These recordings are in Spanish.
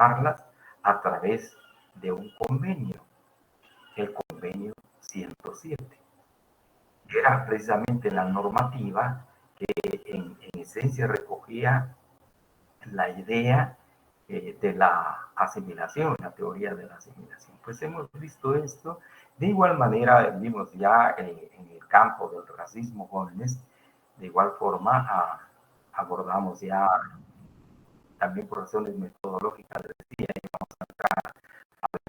contrarrestarlas a través de un convenio, el convenio 107. Era precisamente la normativa que en esencia recogía la idea de la asimilación, la teoría de la asimilación. Pues hemos visto esto. De igual manera, vimos ya en el campo del racismo jóvenes, de igual forma abordamos ya también por razones metodológicas, decía, y vamos a entrar a ver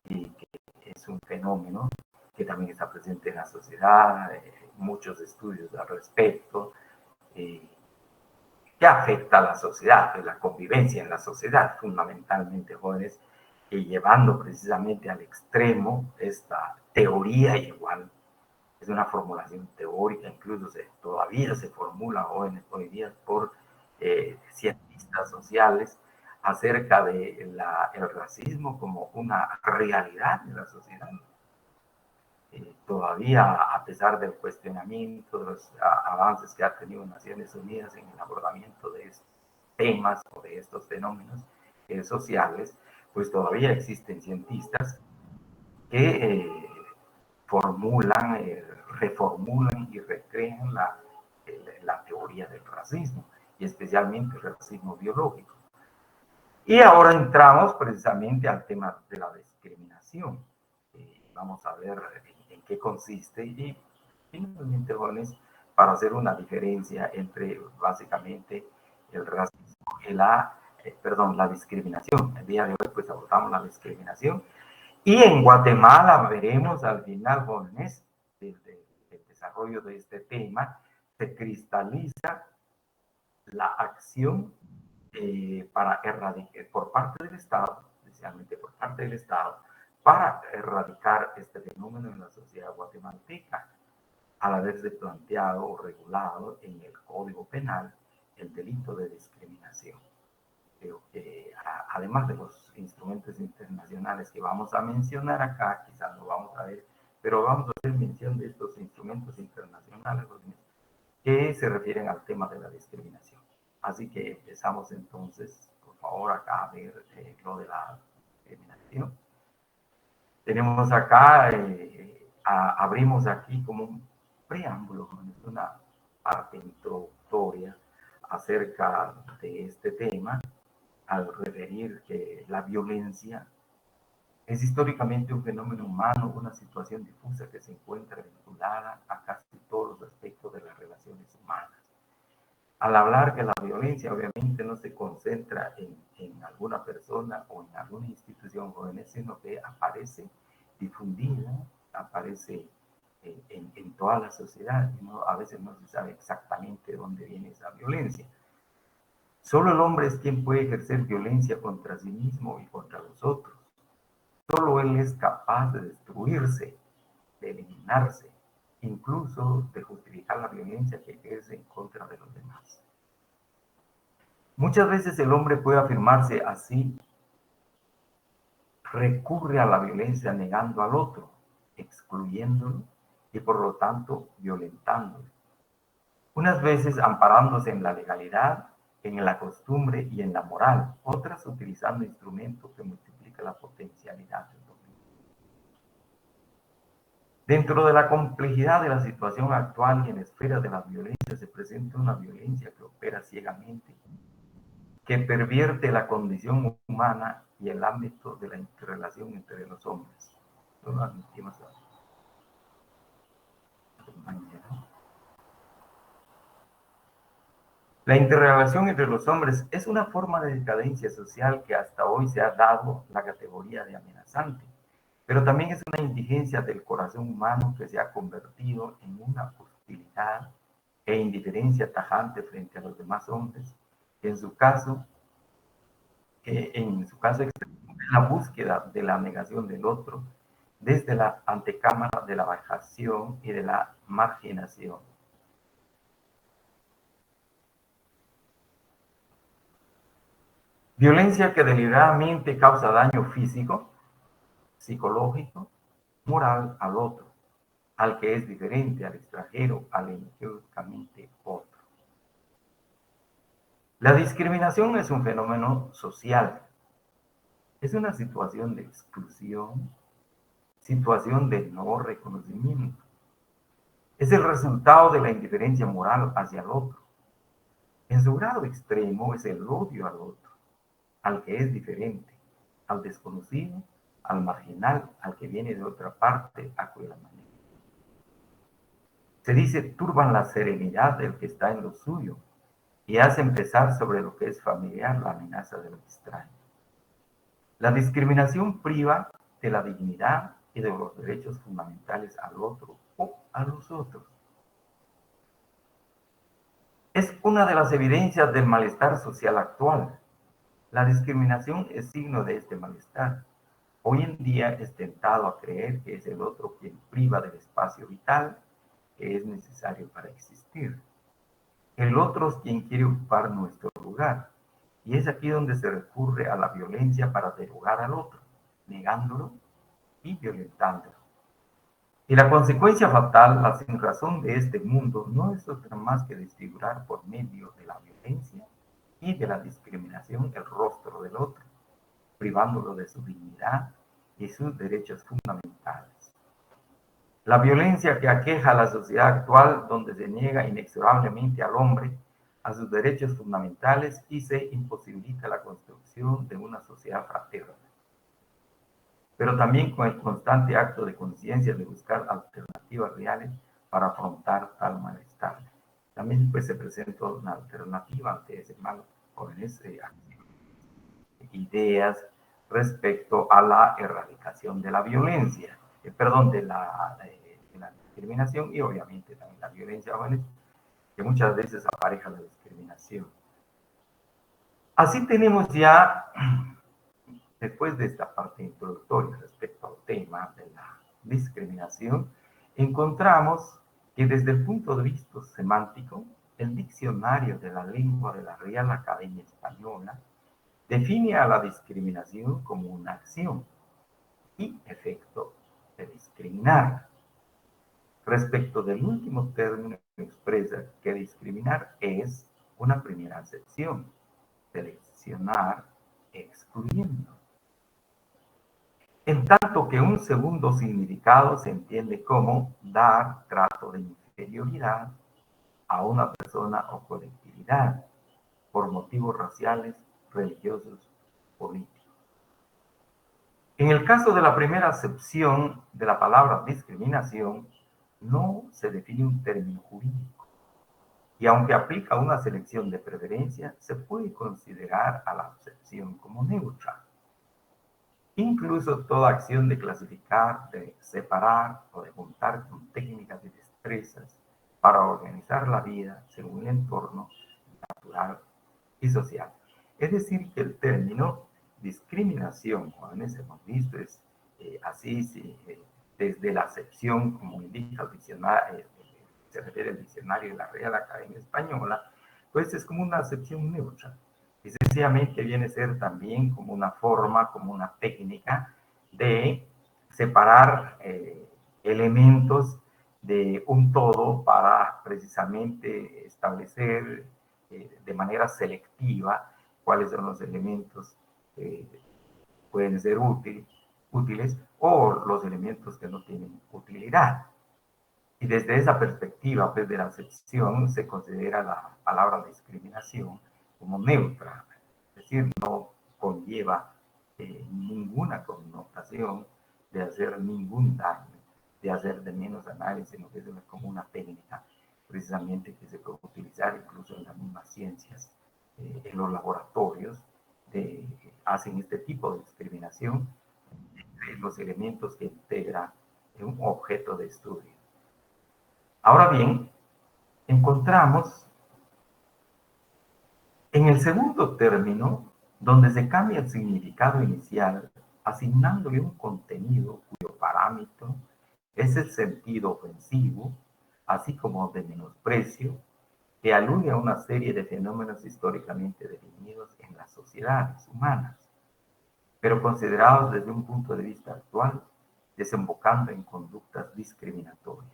y que es un fenómeno que también está presente en la sociedad, muchos estudios al respecto, que afecta a la sociedad, la convivencia en la sociedad, fundamentalmente jóvenes, y llevando precisamente al extremo esta teoría igual. Es una formulación teórica, incluso todavía se formula hoy día por cientistas sociales acerca de el racismo como una realidad de la sociedad. Todavía, a pesar del cuestionamiento, de los avances que ha tenido Naciones Unidas en el abordamiento de estos temas o de estos fenómenos sociales, pues todavía existen cientistas que formulan, reformulan y recrean la teoría del racismo, y especialmente el racismo biológico. Y ahora entramos precisamente al tema de la discriminación. Vamos a ver en qué consiste y finalmente, jóvenes, para hacer una diferencia entre básicamente el racismo y la discriminación. El día de hoy pues abordamos la discriminación y en Guatemala veremos al final, jóvenes, del desarrollo de este tema, se cristaliza la acción para erradicar por parte del Estado, especialmente por parte del Estado, para erradicar este fenómeno en la sociedad guatemalteca, al haberse planteado o regulado en el Código Penal el delito de discriminación. Creo que además de los instrumentos internacionales que vamos a mencionar acá, quizás no vamos a ver, pero vamos a hacer mención de estos instrumentos internacionales que se refieren al tema de la discriminación. Así que empezamos entonces, por favor, acá a ver lo de la discriminación. Tenemos acá, abrimos aquí como un preámbulo, una parte introductoria acerca de este tema, al referir que la violencia es históricamente un fenómeno humano, una situación difusa que se encuentra vinculada a casi todos los aspectos de las relaciones humanas. Al hablar que la violencia obviamente no se concentra en alguna persona o en alguna institución jóvenes, sino que aparece difundida, aparece en toda la sociedad y a veces no se sabe exactamente de dónde viene esa violencia. Solo el hombre es quien puede ejercer violencia contra sí mismo y contra los otros. Solo él es capaz de destruirse, de eliminarse, incluso de justificar la violencia que ejerce en contra de los demás. Muchas veces el hombre puede afirmarse así, recurre a la violencia negando al otro, excluyéndolo y por lo tanto violentándolo. Unas veces amparándose en la legalidad, en la costumbre y en la moral, otras utilizando instrumentos que multiplican la potencialidad del dominio. Dentro de la complejidad de la situación actual y en la esfera de la violencia se presenta una violencia que opera ciegamente, que pervierte la condición humana y el ámbito de la interrelación entre los hombres. No lo admitimos ahora. La interrelación entre los hombres es una forma de decadencia social que hasta hoy se ha dado la categoría de amenazante, pero también es una indigencia del corazón humano que se ha convertido en una hostilidad e indiferencia tajante frente a los demás hombres, que en su caso extremo, la búsqueda de la negación del otro desde la antecámara de la vejación y de la marginación. Violencia que deliberadamente causa daño físico, psicológico, moral al otro, al que es diferente, al extranjero, al injustamente otro. La discriminación es un fenómeno social. Es una situación de exclusión, situación de no reconocimiento. Es el resultado de la indiferencia moral hacia el otro. En su grado extremo es el odio al otro, al que es diferente, al desconocido, al marginal, al que viene de otra parte, a cuya manera. Se dice, turban la serenidad del que está en lo suyo y hace empezar sobre lo que es familiar la amenaza de lo extraño. La discriminación priva de la dignidad y de los derechos fundamentales al otro o a los otros. Es una de las evidencias del malestar social actual. La discriminación es signo de este malestar. Hoy en día es tentado a creer que es el otro quien priva del espacio vital que es necesario para existir. El otro es quien quiere ocupar nuestro lugar. Y es aquí donde se recurre a la violencia para derogar al otro, negándolo y violentándolo. Y la consecuencia fatal, la sinrazón de este mundo, no es otra más que desfigurar por medio de la violencia y de la discriminación el rostro del otro, privándolo de su dignidad y sus derechos fundamentales. La violencia que aqueja a la sociedad actual, donde se niega inexorablemente al hombre a sus derechos fundamentales y se imposibilita la construcción de una sociedad fraterna, pero también con el constante acto de conciencia de buscar alternativas reales para afrontar tal malestar. También pues, se presenta una alternativa ante ese mal, jóvenes, ideas respecto a la erradicación de la violencia, de la discriminación y obviamente también la violencia, jóvenes, que muchas veces apareja la discriminación. Así tenemos ya, después de esta parte introductoria respecto al tema de la discriminación, encontramos que desde el punto de vista semántico, el diccionario de la lengua de la Real Academia Española define a la discriminación como una acción y efecto de discriminar. Respecto del último término, expresa que discriminar es una primera acepción, seleccionar excluyendo. En tanto que un segundo significado se entiende como dar trato de inferioridad a una persona o colectividad por motivos raciales, religiosos, políticos. En el caso de la primera acepción de la palabra discriminación, no se define un término jurídico. Y aunque aplica una selección de preferencia, se puede considerar a la acepción como neutra. Incluso toda acción de clasificar, de separar o de juntar con técnicas y destrezas para organizar la vida según el entorno natural y social. Es decir, que el término discriminación, jóvenes, hemos visto, es así, sí, desde la acepción, como indica el diccionario, se refiere al diccionario de la Real Academia Española, pues es como una acepción neutra. Y sencillamente viene a ser también como una forma, como una técnica de separar elementos de un todo para precisamente establecer de manera selectiva cuáles son los elementos que pueden ser útiles o los elementos que no tienen utilidad. Y desde esa perspectiva, pues, de la acepción, se considera la palabra discriminación como neutra, es decir, no conlleva ninguna connotación de hacer ningún daño, de hacer de menos a nadie, sino que es como una técnica precisamente que se puede utilizar incluso en las mismas ciencias, en los laboratorios, hacen este tipo de discriminación entre los elementos que integra un objeto de estudio. Ahora bien, encontramos en el segundo término, donde se cambia el significado inicial, asignándole un contenido cuyo parámetro es el sentido ofensivo, así como de menosprecio, que alude a una serie de fenómenos históricamente definidos en las sociedades humanas, pero considerados desde un punto de vista actual, desembocando en conductas discriminatorias.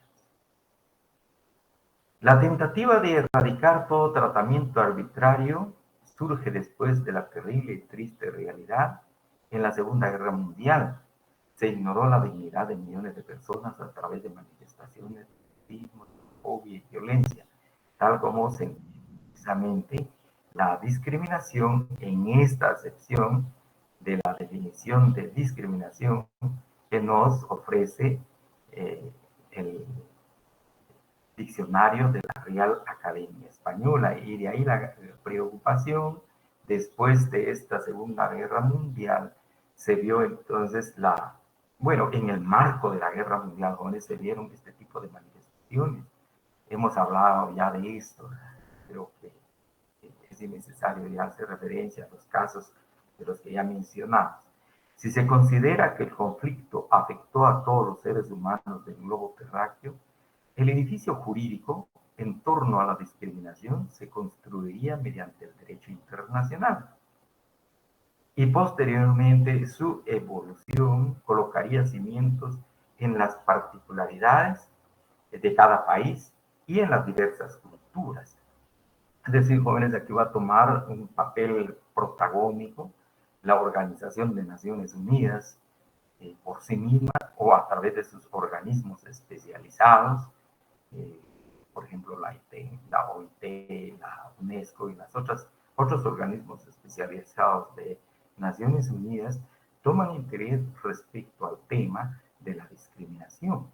La tentativa de erradicar todo tratamiento arbitrario surge después de la terrible y triste realidad en la Segunda Guerra Mundial. Se ignoró la dignidad de millones de personas a través de manifestaciones de racismo, xenofobia y violencia, tal como se precisamente la discriminación en esta acepción de la definición de discriminación que nos ofrece el diccionario de la Real Academia Española. Y de ahí la preocupación después de esta Segunda Guerra Mundial se vio entonces bueno, en el marco de la Guerra Mundial, donde se vieron este tipo de manifestaciones. Hemos hablado ya de esto, creo que es innecesario ya hacer referencia a los casos de los que ya mencionamos. Si se considera que el conflicto afectó a todos los seres humanos del globo terráqueo, el edificio jurídico en torno a la discriminación se construiría mediante el derecho internacional y posteriormente su evolución colocaría cimientos en las particularidades de cada país y en las diversas culturas. Es decir, jóvenes, aquí va a tomar un papel protagónico la Organización de Naciones Unidas por sí misma o a través de sus organismos especializados, por ejemplo, la OIT, la UNESCO y otros organismos especializados de Naciones Unidas toman interés respecto al tema de la discriminación.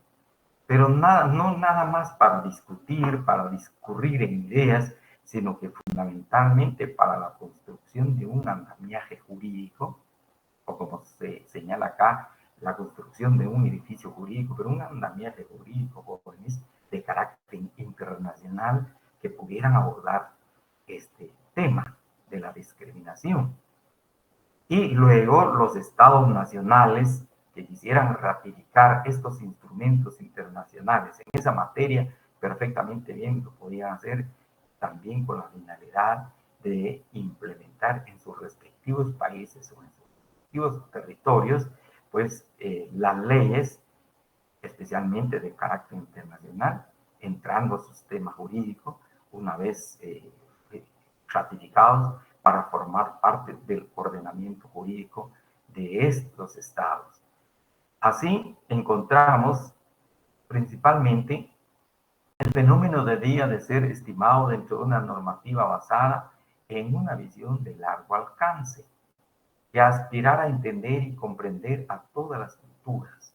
Pero no nada más para discutir, para discurrir en ideas, sino que fundamentalmente para la construcción de un andamiaje jurídico, o como se señala acá, la construcción de un edificio jurídico, pero un andamiaje jurídico, jóvenes, de carácter internacional que pudieran abordar este tema de la discriminación. Y luego los estados nacionales que quisieran ratificar estos instrumentos internacionales en esa materia, perfectamente bien lo podían hacer también con la finalidad de implementar en sus respectivos países o en sus respectivos territorios, pues las leyes, especialmente de carácter internacional, entrando a su sistema jurídico una vez ratificados para formar parte del ordenamiento jurídico de estos estados. Así encontramos principalmente el fenómeno debía de ser estimado dentro de una normativa basada en una visión de largo alcance, que aspirara a entender y comprender a todas las culturas.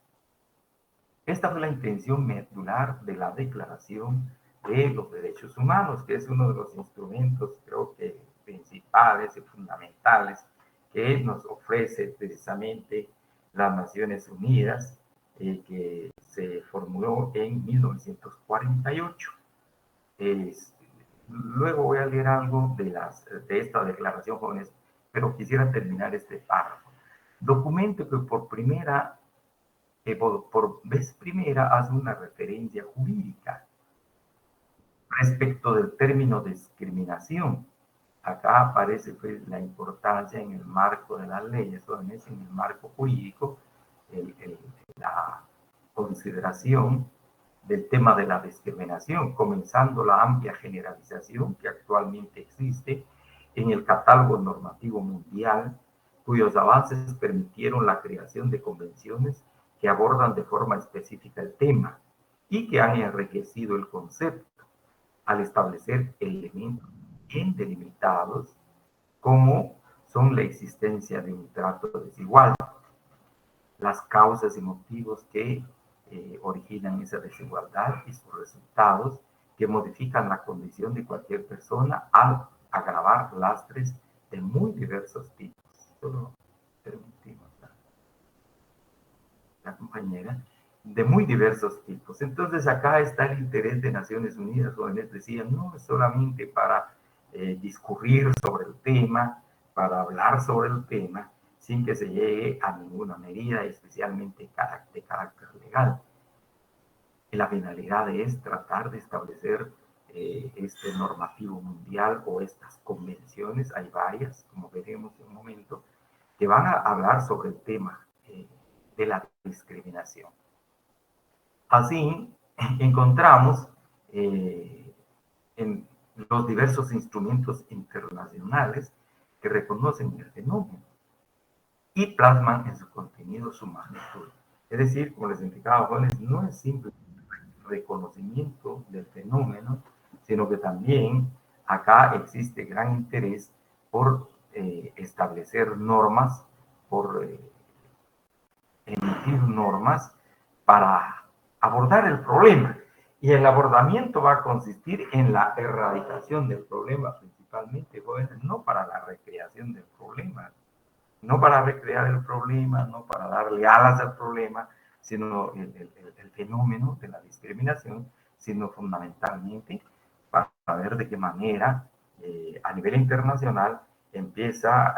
Esta fue la intención medular de la Declaración de los Derechos Humanos, que es uno de los instrumentos, creo que principales y fundamentales que nos ofrece precisamente las Naciones Unidas, que se formuló en 1948. Luego voy a leer algo de esta declaración, jóvenes, pero quisiera terminar este párrafo. Documento que por vez primera hace una referencia jurídica respecto del término discriminación. Acá aparece pues, la importancia en el marco de las leyes, en el marco jurídico, la consideración del tema de la discriminación, comenzando la amplia generalización que actualmente existe en el catálogo normativo mundial, cuyos avances permitieron la creación de convenciones que abordan de forma específica el tema y que han enriquecido el concepto al establecer elementos bien delimitados como son la existencia de un trato desigual, las causas y motivos que originan esa desigualdad y sus resultados que modifican la condición de cualquier persona al agravar lastres de muy diversos tipos. Solo permitimos la compañera, de muy diversos tipos. Entonces acá está el interés de Naciones Unidas, donde decían, no es solamente para discurrir sobre el tema, para hablar sobre el tema, sin que se llegue a ninguna medida, especialmente de carácter legal. Y la finalidad es tratar de establecer este normativo mundial o estas convenciones, hay varias, como veremos en un momento, que van a hablar sobre el tema de la discriminación. Así, encontramos en los diversos instrumentos internacionales que reconocen el fenómeno y plasman en su contenido su magnitud. Es decir, como les indicaba, jóvenes, no es simple reconocimiento del fenómeno, sino que también acá existe gran interés por establecer normas, por emitir normas para abordar el problema. Y el abordamiento va a consistir en la erradicación del problema, principalmente, jóvenes, no para la recreación del problema, no para recrear el problema, no para darle alas al problema, sino el fenómeno de la discriminación, sino fundamentalmente para ver de qué manera a nivel internacional empieza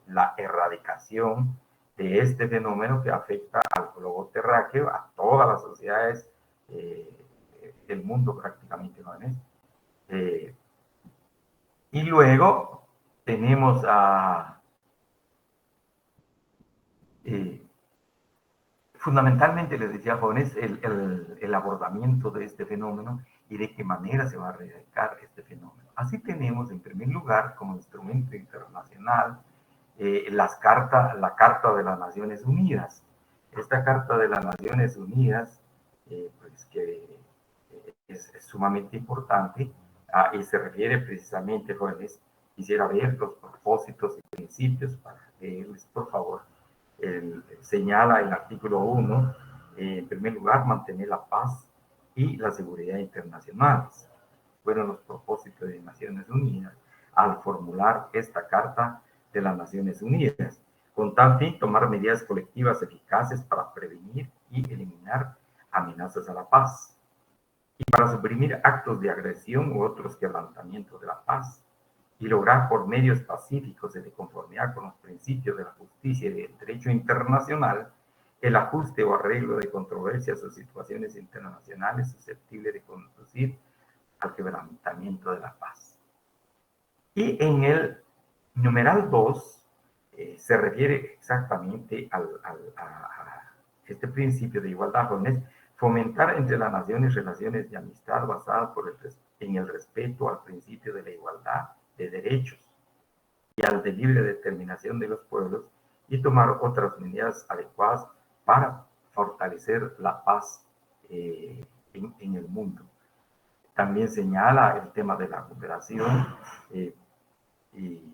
la erradicación de este fenómeno que afecta al globo terráqueo, a todas las sociedades del mundo prácticamente, ¿no? Y luego tenemos a... fundamentalmente, les decía, jóvenes, el abordamiento de este fenómeno y de qué manera se va a erradicar este fenómeno. Así tenemos, en primer lugar, como instrumento internacional, la Carta de las Naciones Unidas. Esta Carta de las Naciones Unidas, pues que es sumamente importante y se refiere precisamente, jóvenes, quisiera ver los propósitos y principios para leerles, por favor. Señala el artículo 1, en primer lugar, mantener la paz y la seguridad internacionales. Fueron los propósitos de Naciones Unidas al formular esta Carta de las Naciones Unidas. Con tal fin, tomar medidas colectivas eficaces para prevenir y eliminar amenazas a la paz y para suprimir actos de agresión u otros quebrantamientos de la paz y lograr por medios pacíficos y de conformidad con los principios de la justicia y del derecho internacional el ajuste o arreglo de controversias o situaciones internacionales susceptibles de conducir al quebrantamiento de la paz. Y en el numeral 2 se refiere exactamente a este principio de igualdad, jóvenes, fomentar entre las naciones relaciones de amistad basadas en el respeto al principio de la igualdad de derechos y al de libre determinación de los pueblos y tomar otras medidas adecuadas para fortalecer la paz en el mundo. También señala el tema de la cooperación y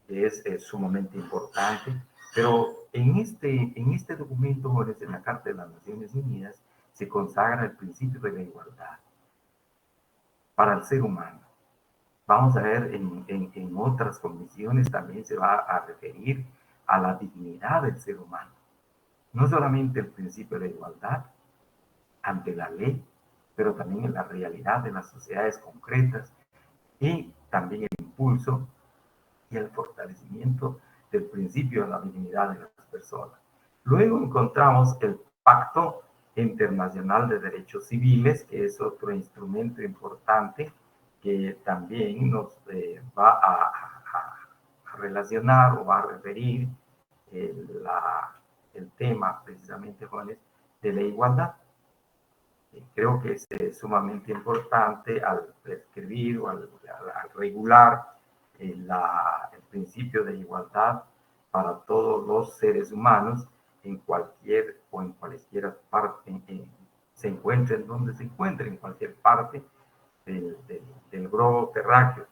es sumamente importante, pero en este documento, jóvenes, en la Carta de las Naciones Unidas, se consagra el principio de la igualdad para el ser humano. Vamos a ver en otras comisiones también se va a referir a la dignidad del ser humano. No solamente el principio de igualdad ante la ley, pero también en la realidad de las sociedades concretas y también el impulso y el fortalecimiento del principio de la dignidad de las personas. Luego encontramos el Pacto Internacional de Derechos Civiles, que es otro instrumento importante que también nos va a relacionar o va a referir el tema precisamente, jóvenes, de la igualdad. Creo que es sumamente importante al prescribir o al regular el principio de igualdad para todos los seres humanos en cualquier o en cualesquiera parte, se encuentren donde se encuentren, en cualquier parte del globo terráqueo.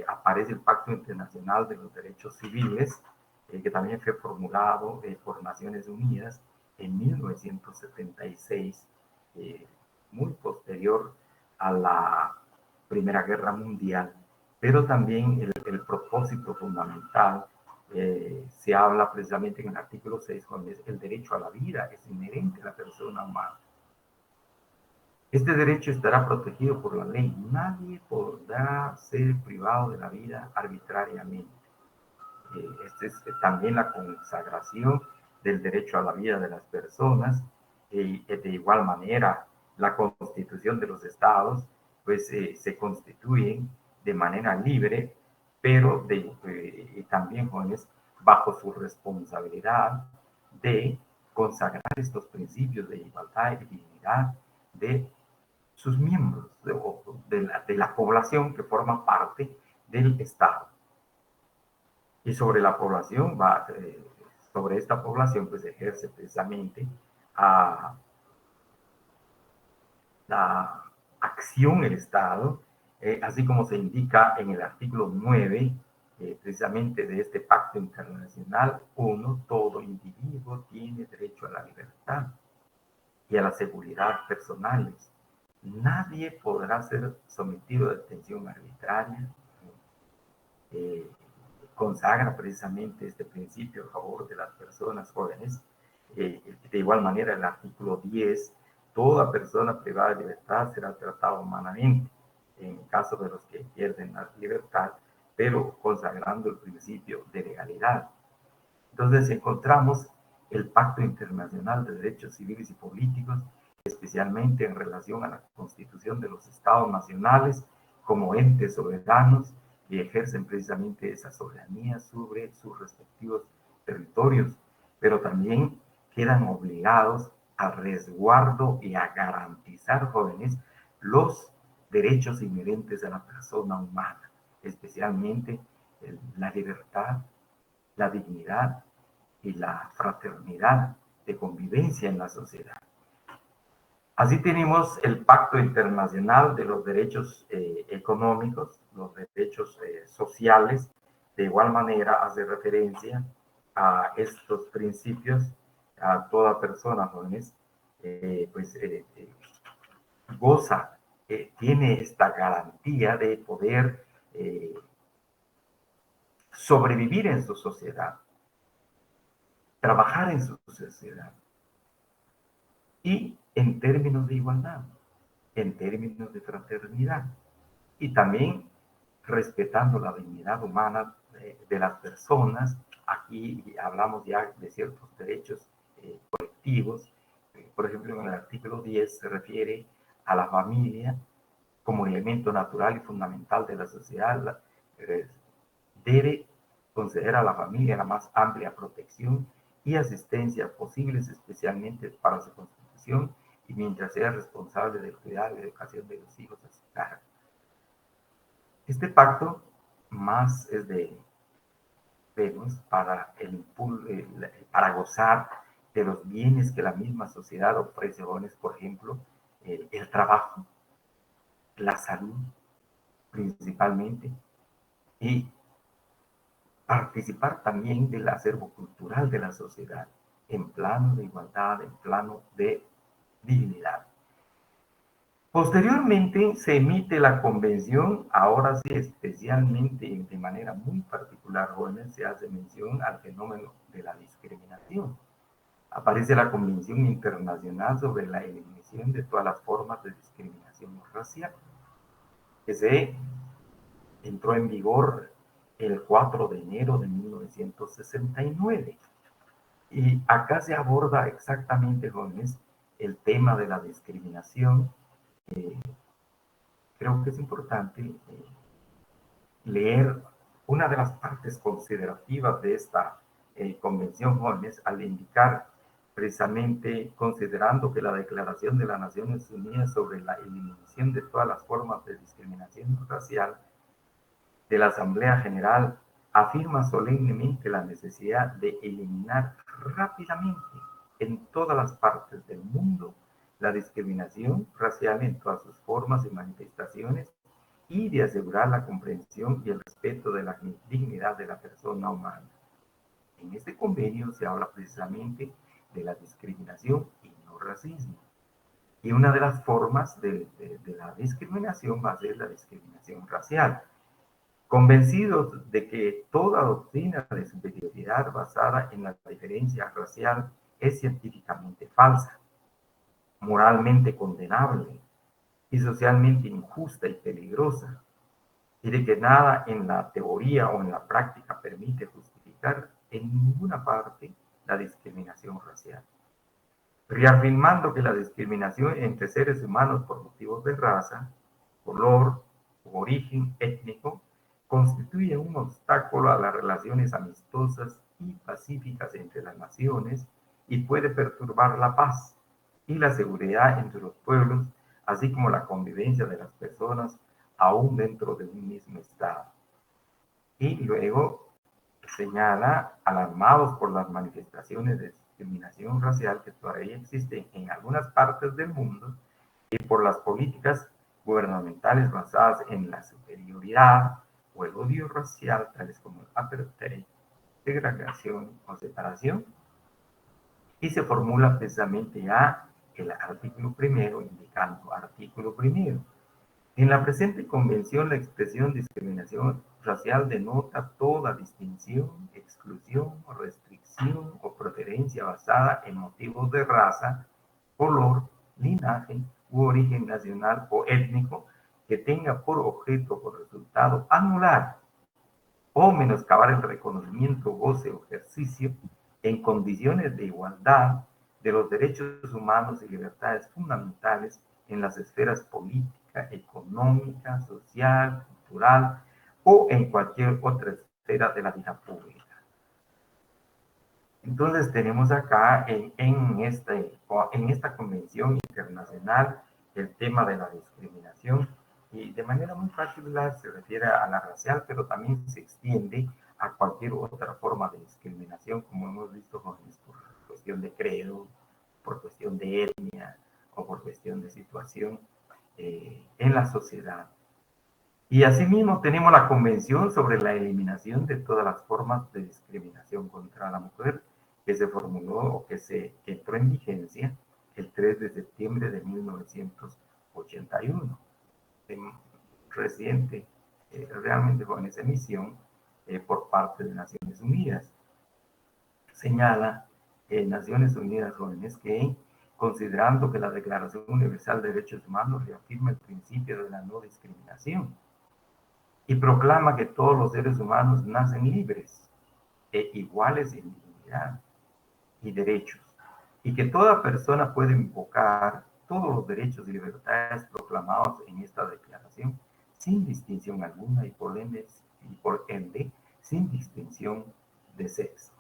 Aparece el Pacto Internacional de los Derechos Civiles, que también fue formulado por Naciones Unidas en 1976, muy posterior a la Primera Guerra Mundial, pero también el propósito fundamental se habla precisamente en el artículo 6, cuando es el derecho a la vida, es inherente a la persona humana. Este derecho estará protegido por la ley. Nadie podrá ser privado de la vida arbitrariamente. Esta es también la consagración del derecho a la vida de las personas. De igual manera, la constitución de los estados pues se constituyen de manera libre, pero también, jóvenes, bajo su responsabilidad de consagrar estos principios de igualdad y dignidad de sus miembros, de la población que forma parte del Estado. Y sobre la población, sobre esta población, pues ejerce precisamente la acción el Estado, así como se indica en el artículo 9, precisamente de este pacto internacional. Uno, todo individuo tiene derecho a la libertad y a la seguridad personales. Nadie podrá ser sometido a detención arbitraria. eh, Consagra precisamente este principio a favor de las personas jóvenes. De igual manera, el artículo 10, toda persona privada de libertad será tratada humanamente en caso de los que pierden la libertad, pero consagrando el principio de legalidad. Entonces encontramos el Pacto Internacional de Derechos Civiles y Políticos, especialmente en relación a la constitución de los estados nacionales como entes soberanos que ejercen precisamente esa soberanía sobre sus respectivos territorios, pero también quedan obligados a resguardo y a garantizar, jóvenes, los derechos inherentes a la persona humana, especialmente la libertad, la dignidad y la fraternidad de convivencia en la sociedad. Así tenemos el Pacto Internacional de los Derechos Económicos, los derechos sociales. De igual manera hace referencia a estos principios. A toda persona, jóvenes, goza, tiene esta garantía de poder sobrevivir en su sociedad, trabajar en su sociedad, y en términos de igualdad, en términos de fraternidad, y también respetando la dignidad humana de las personas. Aquí hablamos ya de ciertos derechos colectivos. Por ejemplo, en el artículo 10 se refiere a la familia como elemento natural y fundamental de la sociedad. Debe conceder a la familia la más amplia protección y asistencia posibles, especialmente para su constitución y mientras sea responsable del cuidado y educación de los hijos a su cargo. Este pacto más es de Venus para gozar de los bienes que la misma sociedad ofrece, jóvenes, por ejemplo, el trabajo, la salud principalmente, y participar también del acervo cultural de la sociedad en plano de igualdad, en plano de dignidad. Posteriormente se emite la convención, ahora sí, especialmente de manera muy particular, jóvenes, se hace mención al fenómeno de la discriminación. Aparece la Convención Internacional sobre la Eliminación de todas las formas de discriminación racial, que se entró en vigor el 4 de enero de 1969. Y acá se aborda exactamente, jóvenes, el tema de la discriminación. Creo que es importante leer una de las partes considerativas de esta convención, jóvenes, al indicar precisamente, considerando que la Declaración de las Naciones Unidas sobre la eliminación de todas las formas de discriminación racial de la Asamblea General afirma solemnemente la necesidad de eliminar rápidamente en todas las partes del mundo la discriminación racial en todas sus formas y manifestaciones y de asegurar la comprensión y el respeto de la dignidad de la persona humana. En este convenio se habla precisamente de la discriminación y no racismo. Y una de las formas de la discriminación va a ser la discriminación racial. Convencidos de que toda doctrina de superioridad basada en la diferencia racial es científicamente falsa, moralmente condenable y socialmente injusta y peligrosa, y de que nada en la teoría o en la práctica permite justificar en ninguna parte la discriminación racial. Reafirmando que la discriminación entre seres humanos por motivos de raza, color u origen étnico constituye un obstáculo a las relaciones amistosas y pacíficas entre las naciones y puede perturbar la paz y la seguridad entre los pueblos, así como la convivencia de las personas aún dentro de un mismo estado. Y luego señala, alarmados por las manifestaciones de discriminación racial que todavía existen en algunas partes del mundo y por las políticas gubernamentales basadas en la superioridad o el odio racial, tales como el apartheid, segregación o separación, y se formula precisamente ya el artículo primero, indicando artículo primero. En la presente convención, la expresión discriminación racial denota toda distinción, exclusión, restricción o preferencia basada en motivos de raza, color, linaje u origen nacional o étnico que tenga por objeto o resultado anular o menoscabar el reconocimiento, goce o ejercicio en condiciones de igualdad de los derechos humanos y libertades fundamentales en las esferas política, económica, social, cultural o en cualquier otra esfera de la vida pública. Entonces tenemos acá en esta convención internacional el tema de la discriminación y de manera muy particular se refiere a la racial, pero también se extiende a cualquier otra forma de discriminación, como hemos visto, jóvenes, por cuestión de credo, por cuestión de etnia o por cuestión de situación en la sociedad. Y asimismo tenemos la Convención sobre la eliminación de todas las formas de discriminación contra la mujer, que se formuló o que entró en vigencia el 3 de septiembre de 1981. Reciente, realmente con esa emisión por parte de Naciones Unidas. Señala Naciones Unidas, jóvenes, que considerando que la Declaración Universal de Derechos Humanos reafirma el principio de la no discriminación y proclama que todos los seres humanos nacen libres e iguales en dignidad y derechos, y que toda persona puede invocar todos los derechos y libertades proclamados en esta declaración sin distinción alguna y por ende sin distinción de sexo.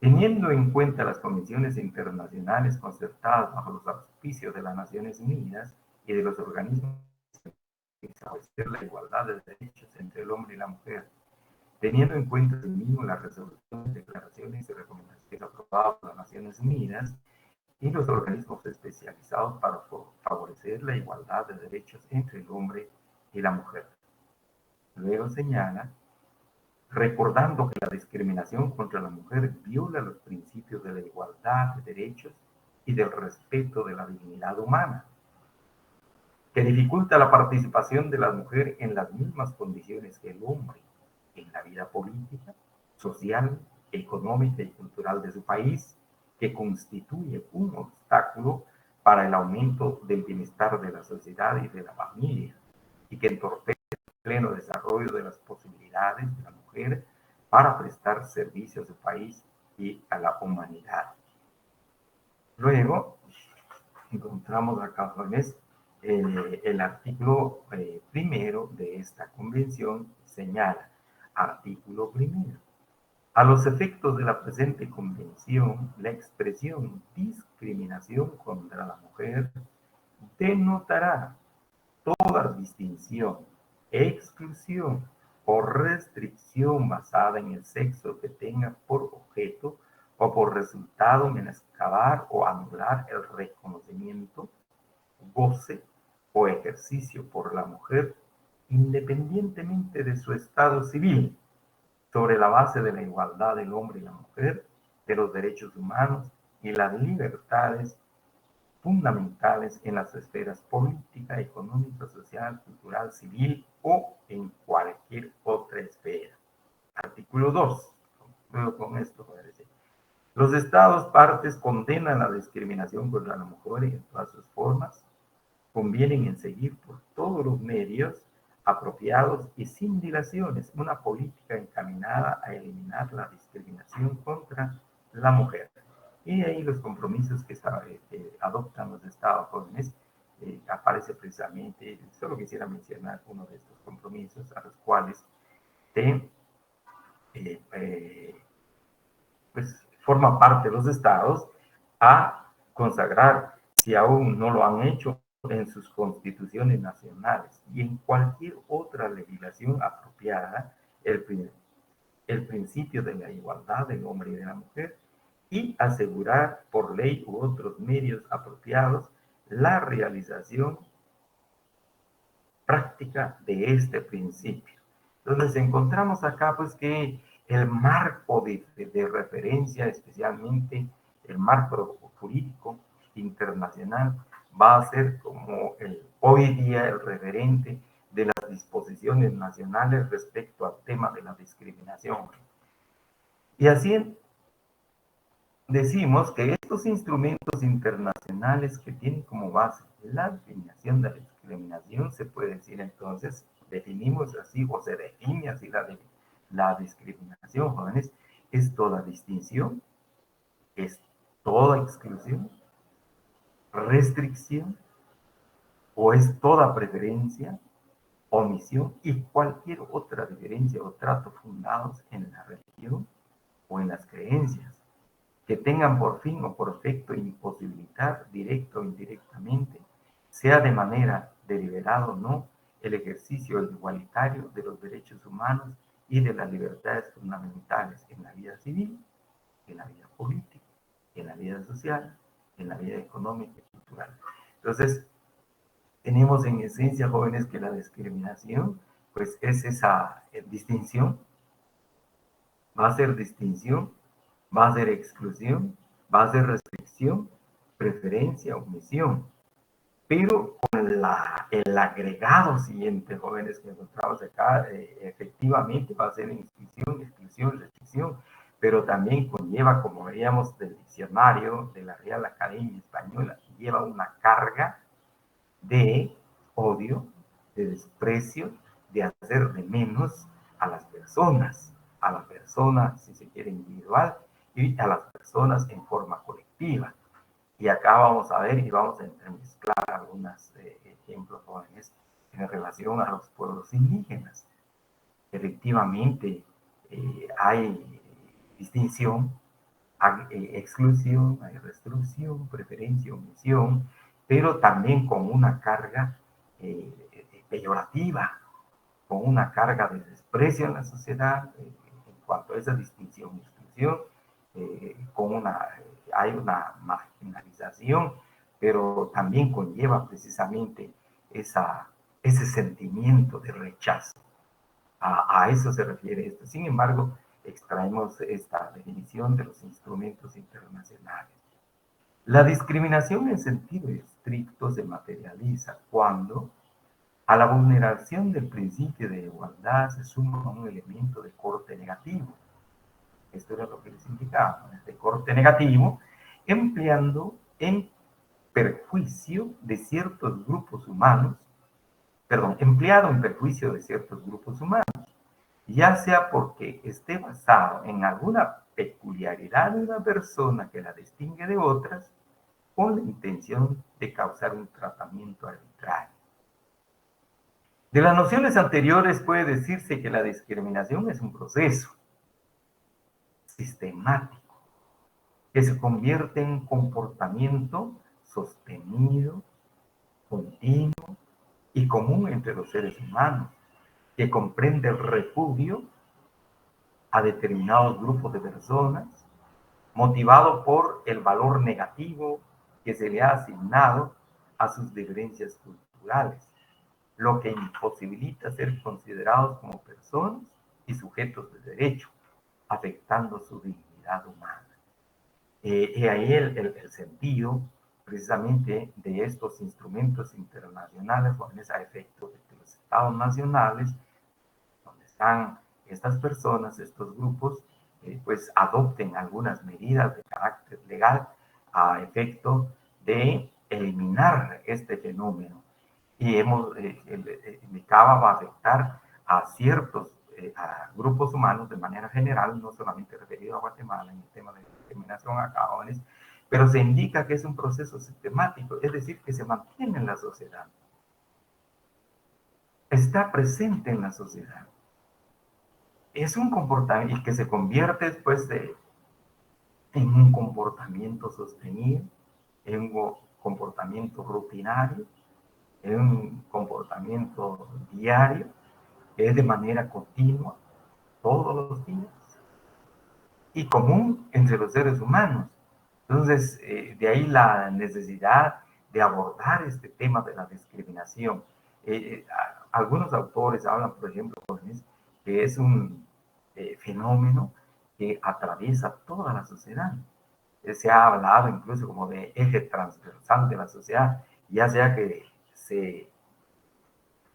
Teniendo en cuenta las convenciones internacionales concertadas bajo los auspicios de las Naciones Unidas y de los organismos que establecer la igualdad de derechos entre el hombre y la mujer, teniendo en cuenta asimismo las resoluciones, declaraciones y recomendaciones aprobadas por las Naciones Unidas y los organismos especializados para favorecer la igualdad de derechos entre el hombre y la mujer. Luego señala, recordando que la discriminación contra la mujer viola los principios de la igualdad de derechos y del respeto de la dignidad humana, que dificulta la participación de la mujer en las mismas condiciones que el hombre en la vida política, social, económica y cultural de su país, que constituye un obstáculo para el aumento del bienestar de la sociedad y de la familia, y que entorpece el pleno desarrollo de las posibilidades de la mujer para prestar servicio a su país y a la humanidad. Luego, encontramos acá, jóvenes, el artículo primero de esta convención señala, artículo primero, a los efectos de la presente convención, la expresión discriminación contra la mujer denotará toda distinción, exclusión o restricción basada en el sexo que tenga por objeto o por resultado menoscabar o anular el reconocimiento, goce o ejercicio por la mujer, independientemente de su estado civil, sobre la base de la igualdad del hombre y la mujer, de los derechos humanos y las libertades fundamentales en las esferas política, económica, social, cultural, civil o en cualquier otra esfera. Artículo 2. Concluyo con esto, parece. Los Estados partes condenan la discriminación contra la mujer en todas sus formas, convienen en seguir por todos los medios apropiados y sin dilaciones una política encaminada a eliminar la discriminación contra la mujer. Y ahí los compromisos que adoptan los Estados jóvenes aparece precisamente, solo quisiera mencionar uno de estos compromisos a los cuales pues forman parte los Estados a consagrar, si aún no lo han hecho, en sus constituciones nacionales y en cualquier otra legislación apropiada, el el principio de la igualdad del hombre y de la mujer y asegurar por ley u otros medios apropiados la realización práctica de este principio. Entonces encontramos acá pues que el marco de referencia, especialmente el marco jurídico internacional, va a ser como hoy día el referente de las disposiciones nacionales respecto al tema de la discriminación. Y así decimos que estos instrumentos internacionales que tienen como base la definición de la discriminación, se puede decir entonces, definimos así o se define así la discriminación, jóvenes, es toda distinción, es toda exclusión, restricción o es toda preferencia, omisión y cualquier otra diferencia o trato fundados en la religión o en las creencias que tengan por fin o por efecto imposibilitar, directo o indirectamente, sea de manera deliberada o no, el ejercicio igualitario de los derechos humanos y de las libertades fundamentales en la vida civil, en la vida política, en la vida social, en la vida económica y cultural. Entonces, tenemos en esencia, jóvenes, que la discriminación, pues es esa distinción, va a ser distinción, va a ser exclusión, va a ser restricción, preferencia, omisión. Pero con el agregado siguiente, jóvenes, que encontramos acá, efectivamente va a ser exclusión, exclusión, restricción, pero también conlleva, como veíamos del diccionario de la Real Academia Española, lleva una carga de odio, de desprecio, de hacer de menos a la persona, si se quiere, individual, y a las personas en forma colectiva. Y acá vamos a ver y vamos a entremezclar algunos ejemplos jóvenes en relación a los pueblos indígenas. Efectivamente, hay distinción, hay exclusión, hay restricción, preferencia, omisión, pero también con una carga peyorativa, con una carga de desprecio en la sociedad en cuanto a esa distinción y exclusión, hay una marginalización, pero también conlleva precisamente ese sentimiento de rechazo. A eso se refiere esto. Sin embargo, extraemos esta definición de los instrumentos internacionales. La discriminación en sentido estricto se materializa cuando a la vulneración del principio de igualdad se suma un elemento de corte negativo. Esto era lo que les indicaba, de corte negativo, empleando en perjuicio de ciertos grupos humanos, empleado en perjuicio de ciertos grupos humanos, ya sea porque esté basado en alguna peculiaridad de una persona que la distingue de otras, con la intención de causar un tratamiento arbitrario. De las nociones anteriores puede decirse que la discriminación es un proceso sistemático que se convierte en comportamiento sostenido, continuo y común entre los seres humanos, que comprende el repudio a determinados grupos de personas, motivado por el valor negativo que se le ha asignado a sus diferencias culturales, lo que imposibilita ser considerados como personas y sujetos de derecho, afectando su dignidad humana. Y ahí el sentido precisamente de estos instrumentos internacionales, con ese efecto de que los estados nacionales, donde están estas personas, estos grupos, pues adopten algunas medidas de carácter legal a efecto de eliminar este fenómeno. Y el CABA va a afectar a ciertos a grupos humanos de manera general, no solamente referido a Guatemala en el tema de discriminación a jóvenes, pero se indica que es un proceso sistemático, es decir, que se mantiene en la sociedad, está presente en la sociedad. Es un comportamiento y que se convierte después en un comportamiento sostenido, en un comportamiento rutinario, en un comportamiento diario, es de manera continua, todos los días, y común entre los seres humanos. Entonces, de ahí la necesidad de abordar este tema de la discriminación. Algunos autores hablan, por ejemplo, que es un fenómeno que atraviesa toda la sociedad. Se ha hablado incluso como de eje transversal de la sociedad, ya sea que se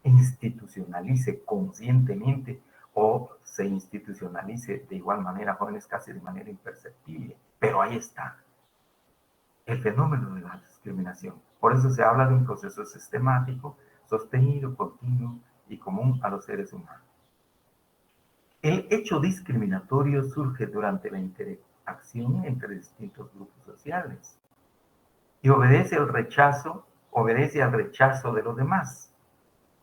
institucionalice conscientemente o se institucionalice de igual manera, jóvenes, casi de manera imperceptible. Pero ahí está el fenómeno de la discriminación. Por eso se habla de un proceso sistemático, sostenido, continuo y común a los seres humanos. El hecho discriminatorio surge durante la interacción entre distintos grupos sociales y obedece al rechazo de los demás,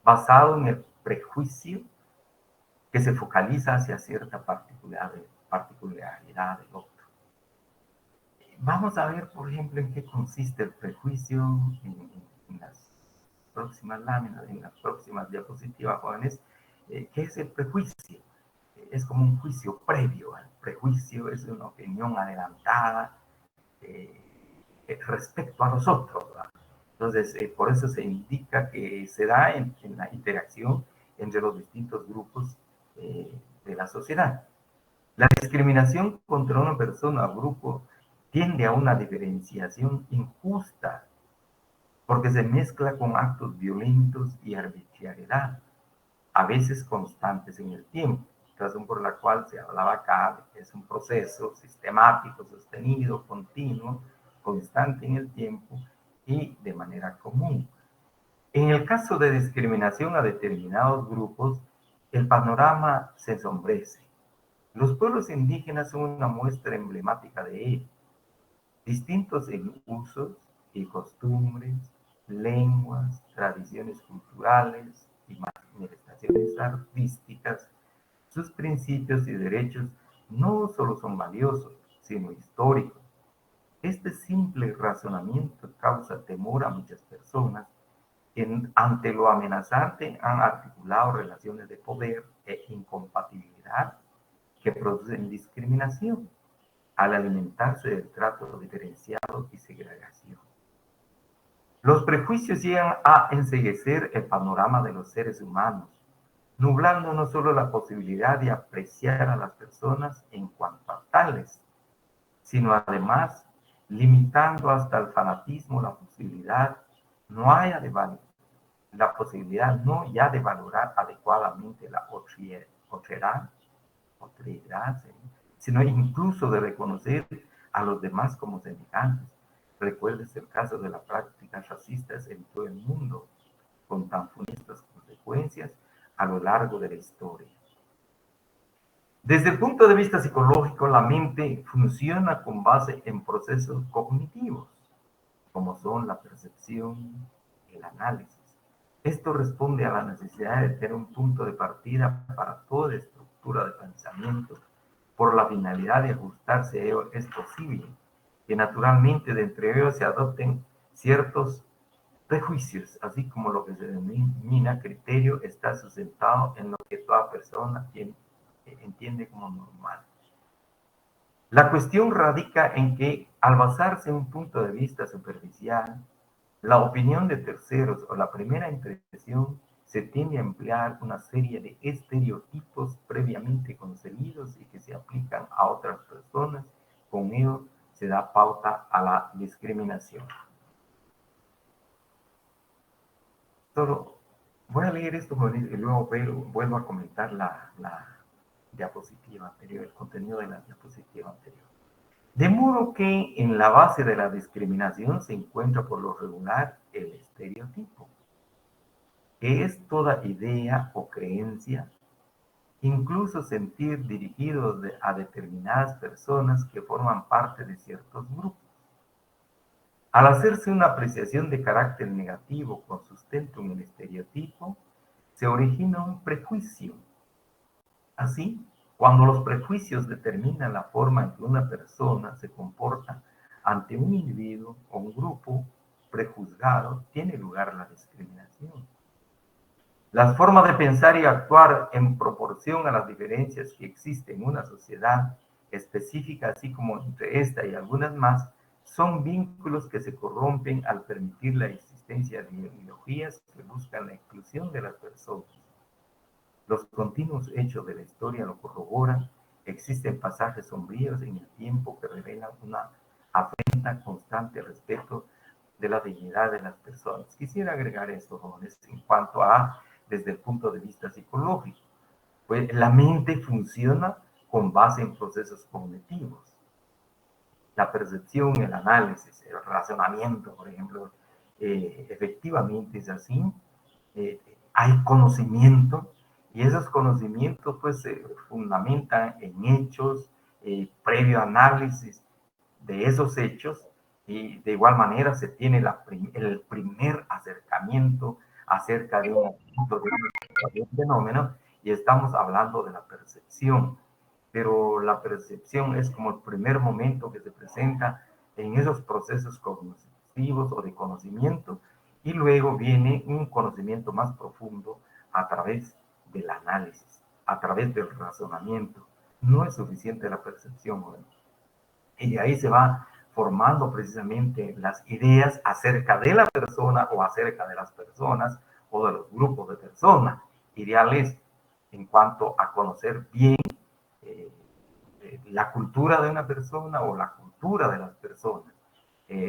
basado en el prejuicio que se focaliza hacia cierta particularidad del otro. Vamos a ver, por ejemplo, en qué consiste el prejuicio en las próximas láminas, en las próximas diapositivas, jóvenes. ¿Qué es el prejuicio? Es como un juicio previo. El prejuicio es una opinión adelantada respecto a los otros, ¿verdad? Entonces, por eso se indica que se da en la interacción entre los distintos grupos de la sociedad. La discriminación contra una persona o grupo tiende a una diferenciación injusta porque se mezcla con actos violentos y arbitrariedad, a veces constantes en el tiempo, razón por la cual se hablaba acá de que es un proceso sistemático, sostenido, continuo, constante en el tiempo y de manera común. En el caso de discriminación a determinados grupos, el panorama se ensombrece. Los pueblos indígenas son una muestra emblemática de ello, distintos en usos y costumbres, lenguas, tradiciones culturales y manifestaciones artísticas. Sus principios y derechos no solo son valiosos, sino históricos. Este simple razonamiento causa temor a muchas personas que ante lo amenazante han articulado relaciones de poder e incompatibilidad que producen discriminación al alimentarse del trato diferenciado y segregación. Los prejuicios llegan a enceguecer el panorama de los seres humanos, nublando no solo la posibilidad de apreciar a las personas en cuanto a tales, sino además limitando hasta el fanatismo la posibilidad no ya de valorar adecuadamente la otredad, sino incluso de reconocer a los demás como semejantes. Recuérdese el caso de las prácticas racistas en todo el mundo, con tan funestas consecuencias a lo largo de la historia. Desde el punto de vista psicológico, la mente funciona con base en procesos cognitivos, como son la percepción, el análisis. Esto responde a la necesidad de tener un punto de partida para toda estructura de pensamiento. Por la finalidad de ajustarse a ello es posible que naturalmente de entre ellos se adopten ciertos prejuicios, así como lo que se denomina criterio está sustentado en lo que toda persona entiende como normal. La cuestión radica en que, al basarse en un punto de vista superficial, la opinión de terceros o la primera impresión, se tiende a emplear una serie de estereotipos previamente concebidos y que se aplican a otras personas. Con ello se da pauta a la discriminación. Solo voy a leer esto y luego vuelvo a comentar la diapositiva anterior, el contenido de la diapositiva anterior. De modo que en la base de la discriminación se encuentra por lo regular el estereotipo, que es toda idea o creencia, incluso sentir dirigido a determinadas personas que forman parte de ciertos grupos. Al hacerse una apreciación de carácter negativo con sustento en el estereotipo, se origina un prejuicio. Así, cuando los prejuicios determinan la forma en que una persona se comporta ante un individuo o un grupo prejuzgado, tiene lugar la discriminación. Las formas de pensar y actuar en proporción a las diferencias que existen en una sociedad específica, así como entre esta y algunas más, son vínculos que se corrompen al permitir la existencia de ideologías que buscan la inclusión de las personas. Los continuos hechos de la historia lo corroboran. Existen pasajes sombríos en el tiempo que revelan una afrenta constante respecto de la dignidad de las personas. Quisiera agregar esto, jóvenes, en cuanto a, desde el punto de vista psicológico. Pues la mente funciona con base en procesos cognitivos. La percepción, el análisis, el razonamiento, por ejemplo, efectivamente es así. Hay conocimiento y esos conocimientos pues se fundamentan en hechos, previo análisis de esos hechos, y de igual manera se tiene el primer acercamiento acerca de un fenómeno, y estamos hablando de la percepción, pero la percepción es como el primer momento que se presenta en esos procesos cognitivos o de conocimiento, y luego viene un conocimiento más profundo a través del análisis, a través del razonamiento. No es suficiente la percepción, ¿no? Y de ahí se va formando precisamente las ideas acerca de la persona o acerca de las personas o de los grupos de personas, ideales en cuanto a conocer bien eh, la cultura de una persona o la cultura de las personas.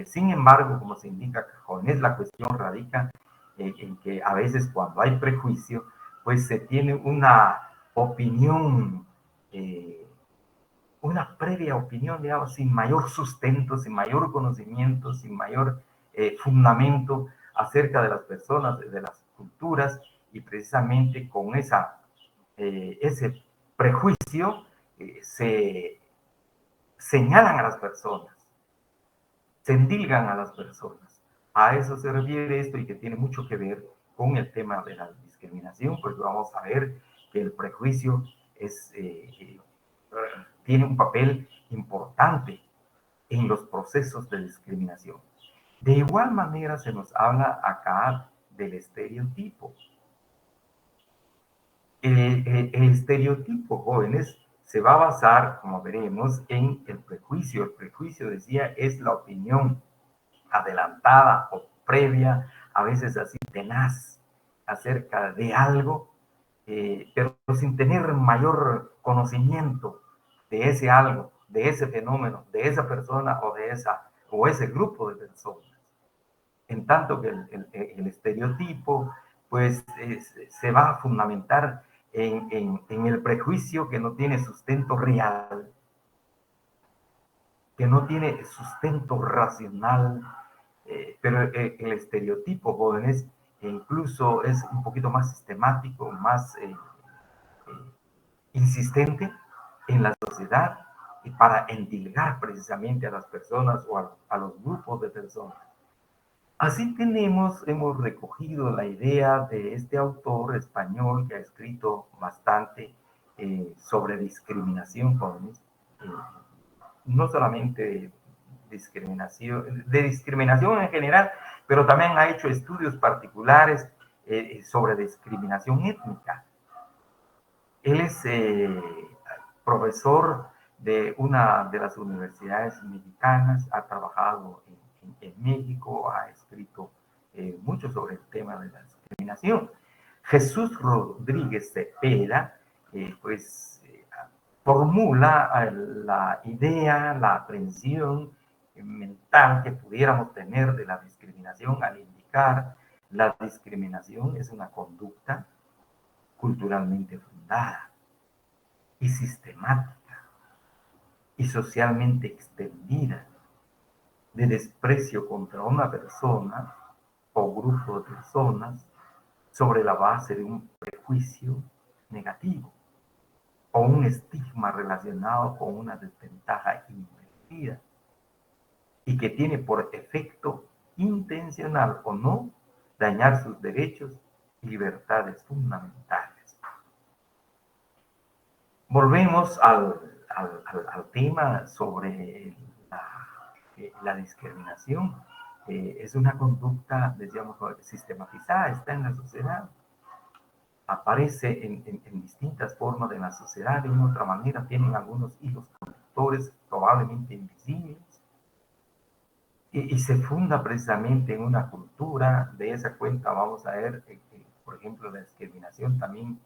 Sin embargo, como se indica, jóvenes, la cuestión radica en que a veces cuando hay prejuicio, pues se tiene una opinión, una previa opinión, digamos, sin mayor sustento, sin mayor conocimiento, sin mayor fundamento acerca de las personas, de las culturas, y precisamente con ese prejuicio se señalan a las personas, se endilgan a las personas. A eso se refiere esto, y que tiene mucho que ver con el tema de la discriminación, porque vamos a ver que el prejuicio tiene un papel importante en los procesos de discriminación. De igual manera se nos habla acá del estereotipo. El estereotipo, jóvenes, se va a basar, como veremos, en el prejuicio. El prejuicio, decía, es la opinión adelantada o previa, a veces así tenaz, acerca de algo, pero sin tener mayor conocimiento de ese algo, de ese fenómeno, de esa persona o ese grupo de personas. En tanto que el estereotipo, pues, se va a fundamentar en el prejuicio que no tiene sustento real, que no tiene sustento racional, pero el estereotipo, jóvenes, incluso es un poquito más sistemático, más insistente en la sociedad, y para endilgar precisamente a las personas o a los grupos de personas. Así hemos recogido la idea de este autor español que ha escrito bastante sobre discriminación, jóvenes, no solamente de discriminación en general, pero también ha hecho estudios particulares sobre discriminación étnica. Él es profesor de una de las universidades mexicanas, ha trabajado en México, ha escrito mucho sobre el tema de la discriminación. Jesús Rodríguez Cepeda, formula la idea, la aprehensión mental que pudiéramos tener de la discriminación al indicar la discriminación es una conducta culturalmente fundada y sistemática y socialmente extendida de desprecio contra una persona o grupo de personas sobre la base de un prejuicio negativo o un estigma relacionado con una desventaja invertida, y que tiene por efecto, intencional o no, dañar sus derechos y libertades fundamentales. Volvemos al tema sobre la discriminación. Es una conducta, decíamos, sistematizada, está en la sociedad, aparece en distintas formas de la sociedad, de una u otra manera tienen algunos hilos conductores factores probablemente invisibles, y se funda precisamente en una cultura. De esa cuenta vamos a ver, por ejemplo, la discriminación también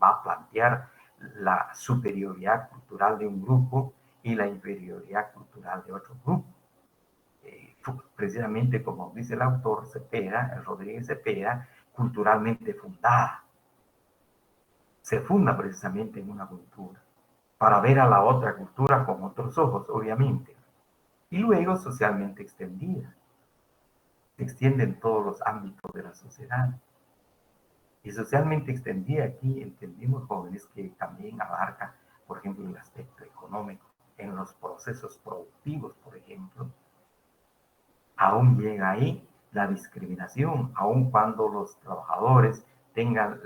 va a plantear la superioridad cultural de un grupo y la inferioridad cultural de otro grupo. Precisamente como dice el autor Cepeda, Rodríguez Cepeda, culturalmente fundada. Se funda precisamente en una cultura para ver a la otra cultura con otros ojos, obviamente. Y luego socialmente extendida. Se extiende en todos los ámbitos de la sociedad. Y socialmente extendida aquí entendimos, jóvenes, que también abarca, por ejemplo, el aspecto económico. En los procesos productivos, por ejemplo, aún llega ahí la discriminación, aun cuando los trabajadores tengan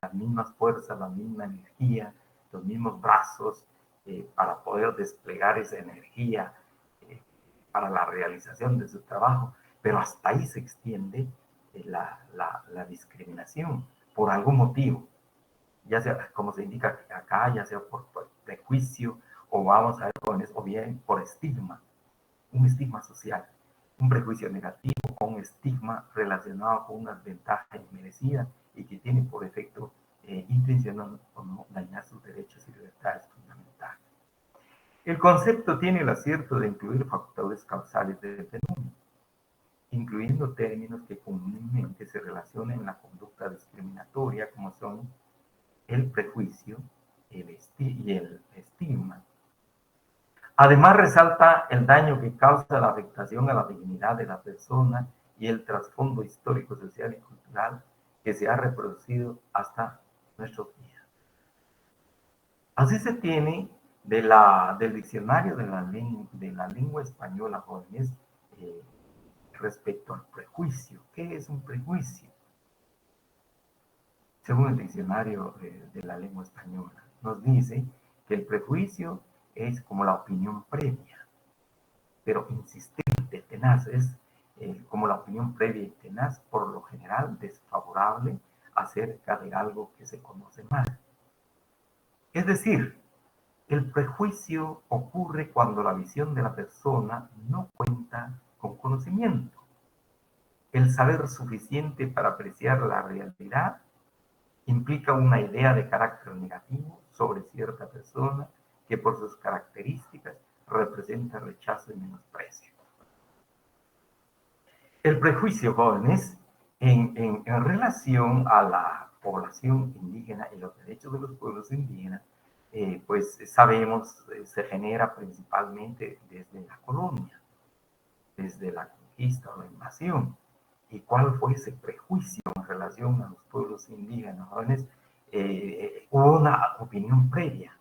las mismas fuerzas, la misma energía, los mismos brazos para poder desplegar esa energía para la realización de su trabajo, pero hasta ahí se extiende la discriminación por algún motivo, ya sea, como se indica acá, ya sea por prejuicio, o vamos a ver jóvenes, o bien por estigma, un estigma social, un prejuicio negativo o un estigma relacionado con unas ventajas inmerecidas y que tiene por efecto intencional o no dañar sus derechos y libertades fundamentales. El concepto tiene el acierto de incluir factores causales del fenómeno, incluyendo términos que comúnmente se relacionan en la conducta discriminatoria, como son el prejuicio y el estigma. Además, resalta el daño que causa la afectación a la dignidad de la persona y el trasfondo histórico, social y cultural que se ha reproducido hasta nuestros días. Así se tiene del diccionario de la lengua española, jóvenes, respecto al prejuicio. ¿Qué es un prejuicio? Según el diccionario de la lengua española, nos dice que el prejuicio es como la opinión previa, pero insistente, tenaz, es como la opinión previa y tenaz, por lo general desfavorable acerca de algo que se conoce mal. Es decir, el prejuicio ocurre cuando la visión de la persona no cuenta con conocimiento, el saber suficiente para apreciar la realidad implica una idea de carácter negativo sobre cierta persona que por sus características representa rechazo y menosprecio. El prejuicio, jóvenes, en relación a la población indígena y los derechos de los pueblos indígenas, pues sabemos, se genera principalmente desde la colonia, desde la conquista o la invasión. ¿Y cuál fue ese prejuicio en relación a los pueblos indígenas, jóvenes? Hubo una opinión previa,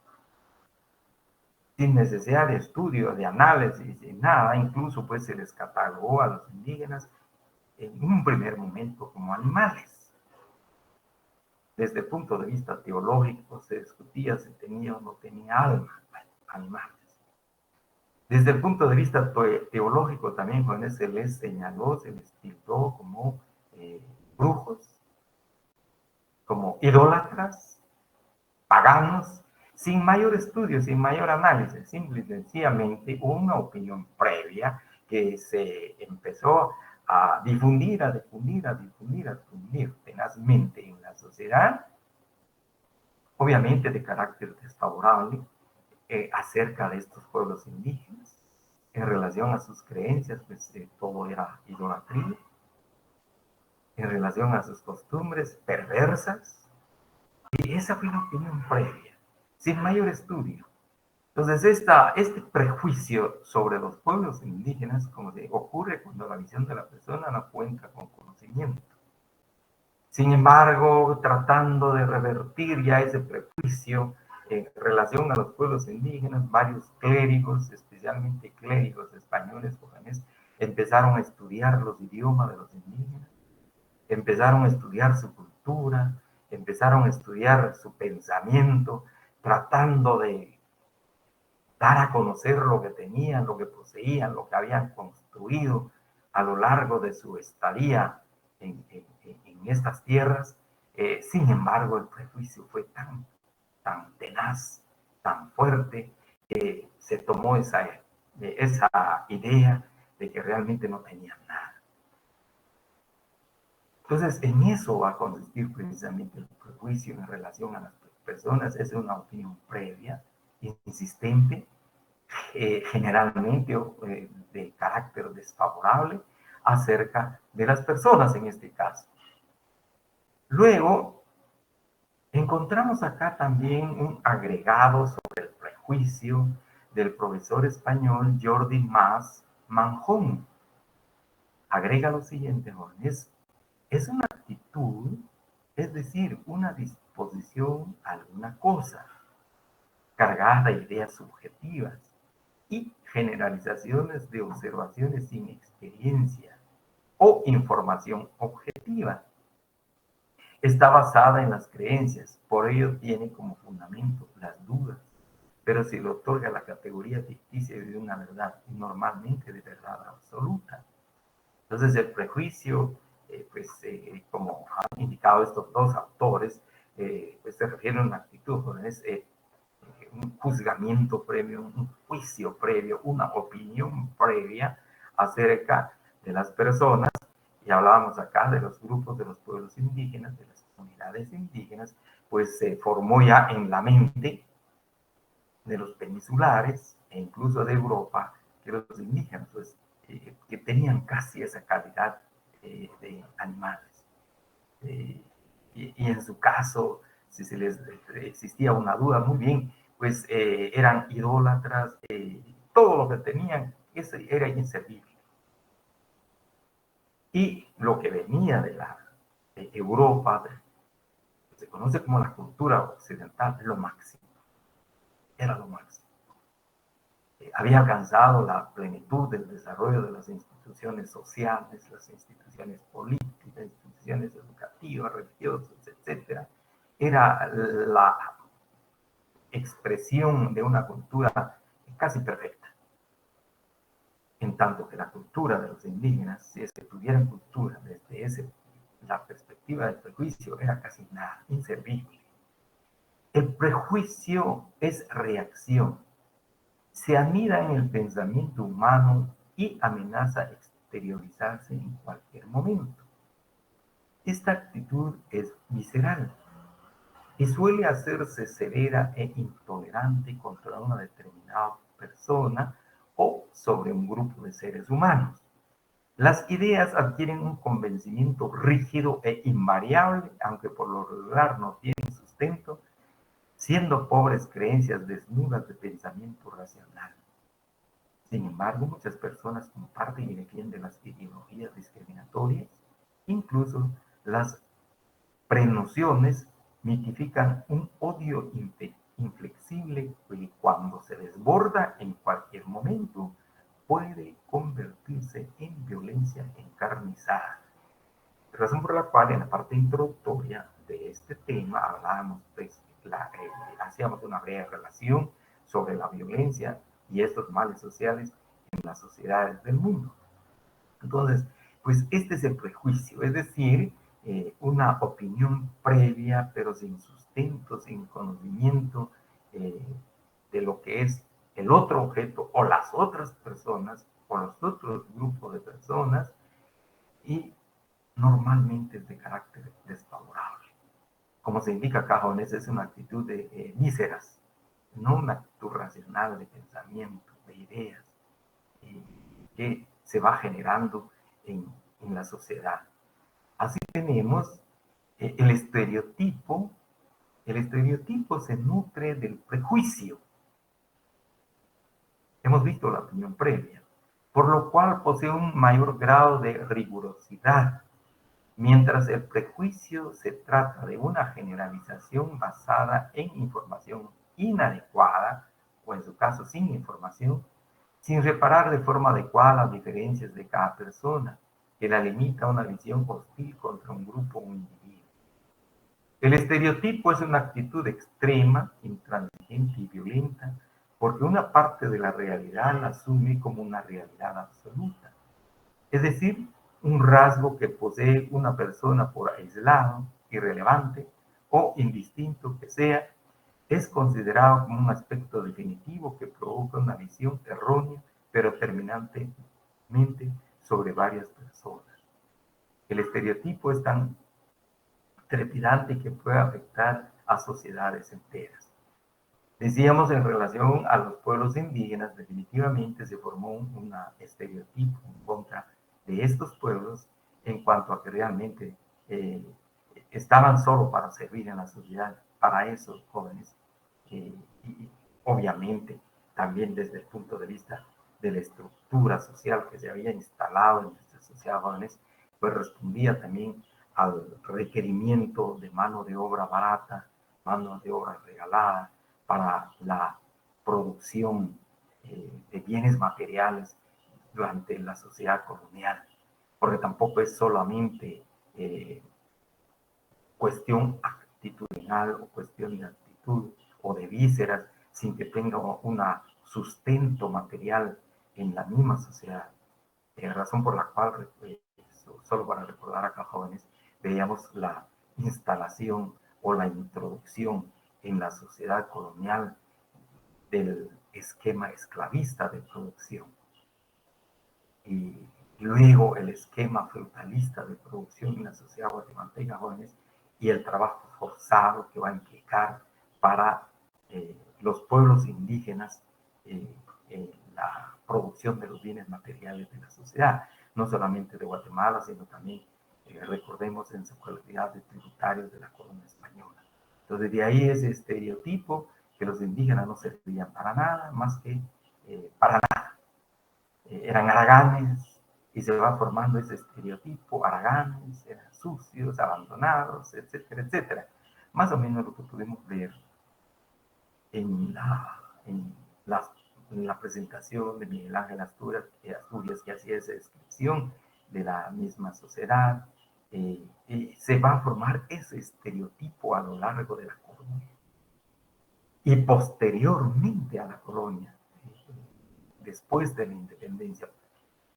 sin necesidad de estudio, de análisis, de nada. Incluso pues se les catalogó a los indígenas en un primer momento como animales. Desde el punto de vista teológico se discutía si tenía o no tenía alma, animales. Desde el punto de vista teológico también, jóvenes, se les señaló, se les tildó como brujos, como idólatras, paganos, sin mayor estudio, sin mayor análisis, simple y sencillamente una opinión previa que se empezó a difundir tenazmente en la sociedad, obviamente de carácter desfavorable, acerca de estos pueblos indígenas. En relación a sus creencias, pues todo era idolatría. En relación a sus costumbres perversas. Y esa fue una opinión previa, sin mayor estudio. Entonces, este prejuicio sobre los pueblos indígenas, como ocurre cuando la visión de la persona no cuenta con conocimiento. Sin embargo, tratando de revertir ya ese prejuicio en relación a los pueblos indígenas, varios clérigos, especialmente clérigos españoles jóvenes, empezaron a estudiar los idiomas de los indígenas, empezaron a estudiar su cultura, empezaron a estudiar su pensamiento, tratando de dar a conocer lo que tenían, lo que poseían, lo que habían construido a lo largo de su estadía en estas tierras. Sin embargo, el prejuicio fue tan tenaz, tan fuerte, se tomó esa idea de que realmente no tenían nada. Entonces, en eso va a consistir precisamente el prejuicio en relación a las personas. Es una opinión previa, insistente, generalmente de carácter desfavorable acerca de las personas en este caso. Luego, encontramos acá también un agregado sobre el prejuicio del profesor español Jordi Mas Manjón. Agrega lo siguiente, jóvenes: es una actitud, es decir, una disposición a alguna cosa, cargada de ideas subjetivas y generalizaciones de observaciones sin experiencia o información objetiva. Está basada en las creencias, por ello tiene como fundamento las dudas, pero se le otorga la categoría ficticia de una verdad, y normalmente de verdad absoluta. Entonces el prejuicio, como han indicado estos dos autores, pues se refiere a una actitud, ¿no? Es un juzgamiento previo, un juicio previo, una opinión previa acerca de las personas. Y hablábamos acá de los grupos de los pueblos indígenas, de las comunidades indígenas, pues se formó ya en la mente de los peninsulares e incluso de Europa, que los indígenas, pues, que tenían casi esa calidad de animales. Y en su caso, si se les existía una duda, muy bien, pues eran idólatras, todo lo que tenían era inservible. Y lo que venía de Europa, se conoce como la cultura occidental, lo máximo, era lo máximo. Había alcanzado la plenitud del desarrollo de las instituciones sociales, las instituciones políticas, instituciones educativas, religiosas, etc. Era la expresión de una cultura casi perfecta. En tanto que la cultura de los indígenas, si es que tuvieran cultura desde la perspectiva del prejuicio, era casi nada, inservible. El prejuicio es reacción, se anida en el pensamiento humano y amenaza exteriorizarse en cualquier momento. Esta actitud es visceral y suele hacerse severa e intolerante contra una determinada persona o sobre un grupo de seres humanos. Las ideas adquieren un convencimiento rígido e invariable, aunque por lo regular no tienen sustento, siendo pobres creencias desnudas de pensamiento racional. Sin embargo, muchas personas comparten y defienden las ideologías discriminatorias, incluso las prenociones mitifican un odio inflexible que cuando se desborda en cualquier momento puede convertirse en violencia encarnizada. Razón por la cual en la parte introductoria de este tema hablábamos, pues, hacíamos una breve relación sobre la violencia y estos males sociales en las sociedades del mundo. Entonces, pues este es el prejuicio, es decir, una opinión previa, pero sin sustento, sin conocimiento de lo que es el otro objeto o las otras personas o los otros grupos de personas, y normalmente es de carácter desfavorable. Como se indica acá, jóvenes, es una actitud de vísceras, no una actitud racional de pensamiento, de ideas, que se va generando en la sociedad. Así tenemos el estereotipo. El estereotipo se nutre del prejuicio. Hemos visto la opinión previa, por lo cual posee un mayor grado de rigurosidad, mientras el prejuicio se trata de una generalización basada en información inadecuada, o en su caso sin información, sin reparar de forma adecuada las diferencias de cada persona, que la limita a una visión hostil contra un grupo o un individuo. El estereotipo es una actitud extrema, intransigente y violenta, porque una parte de la realidad la asume como una realidad absoluta. Es decir, un rasgo que posee una persona por aislado, irrelevante o indistinto que sea, es considerado como un aspecto definitivo que provoca una visión errónea, pero terminantemente sobre varias personas. El estereotipo es tan trepidante que puede afectar a sociedades enteras. Decíamos en relación a los pueblos indígenas, definitivamente se formó un estereotipo en contra de estos pueblos en cuanto a que realmente estaban solo para servir en la sociedad para esos jóvenes. Y obviamente también desde el punto de vista de la estructura social que se había instalado en nuestras sociedades jóvenes, pues respondía también al requerimiento de mano de obra barata, mano de obra regalada, para la producción de bienes materiales durante la sociedad colonial, porque tampoco es solamente cuestión actitudinal o cuestión de actitud o de vísceras, sin que tenga un sustento material en la misma sociedad. Razón por la cual, solo para recordar acá jóvenes, veíamos la instalación o la introducción en la sociedad colonial del esquema esclavista de producción. Y luego el esquema feudalista de producción en la sociedad guatemalteca, jóvenes, y el trabajo forzado que va a implicar para los pueblos indígenas la producción de los bienes materiales de la sociedad, no solamente de Guatemala, sino también, recordemos, en su calidad de tributarios de la corona española. Entonces, de ahí ese estereotipo que los indígenas no servían para nada, más que para nada. Eran haraganes, y se va formando ese estereotipo: haraganes, eran sucios, abandonados, etcétera, etcétera. Más o menos lo que pudimos ver en la presentación de Miguel Ángel Asturias, que hacía esa descripción de la misma sociedad. Se va a formar ese estereotipo a lo largo de la colonia y posteriormente a la colonia, después de la independencia.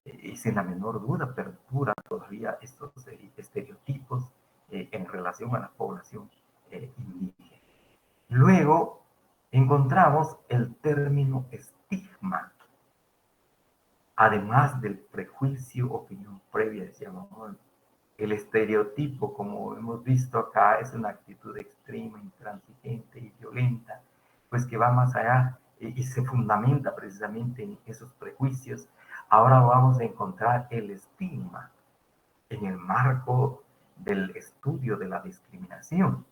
Y sin la menor duda perdura todavía estos estereotipos en relación a la población indígena. Luego encontramos el término estigma, además del prejuicio, opinión previa, decíamos, ¿no? El estereotipo, como hemos visto acá, es una actitud extrema, intransigente y violenta, pues que va más allá y se fundamenta precisamente en esos prejuicios. Ahora vamos a encontrar el estigma en el marco del estudio de la discriminación.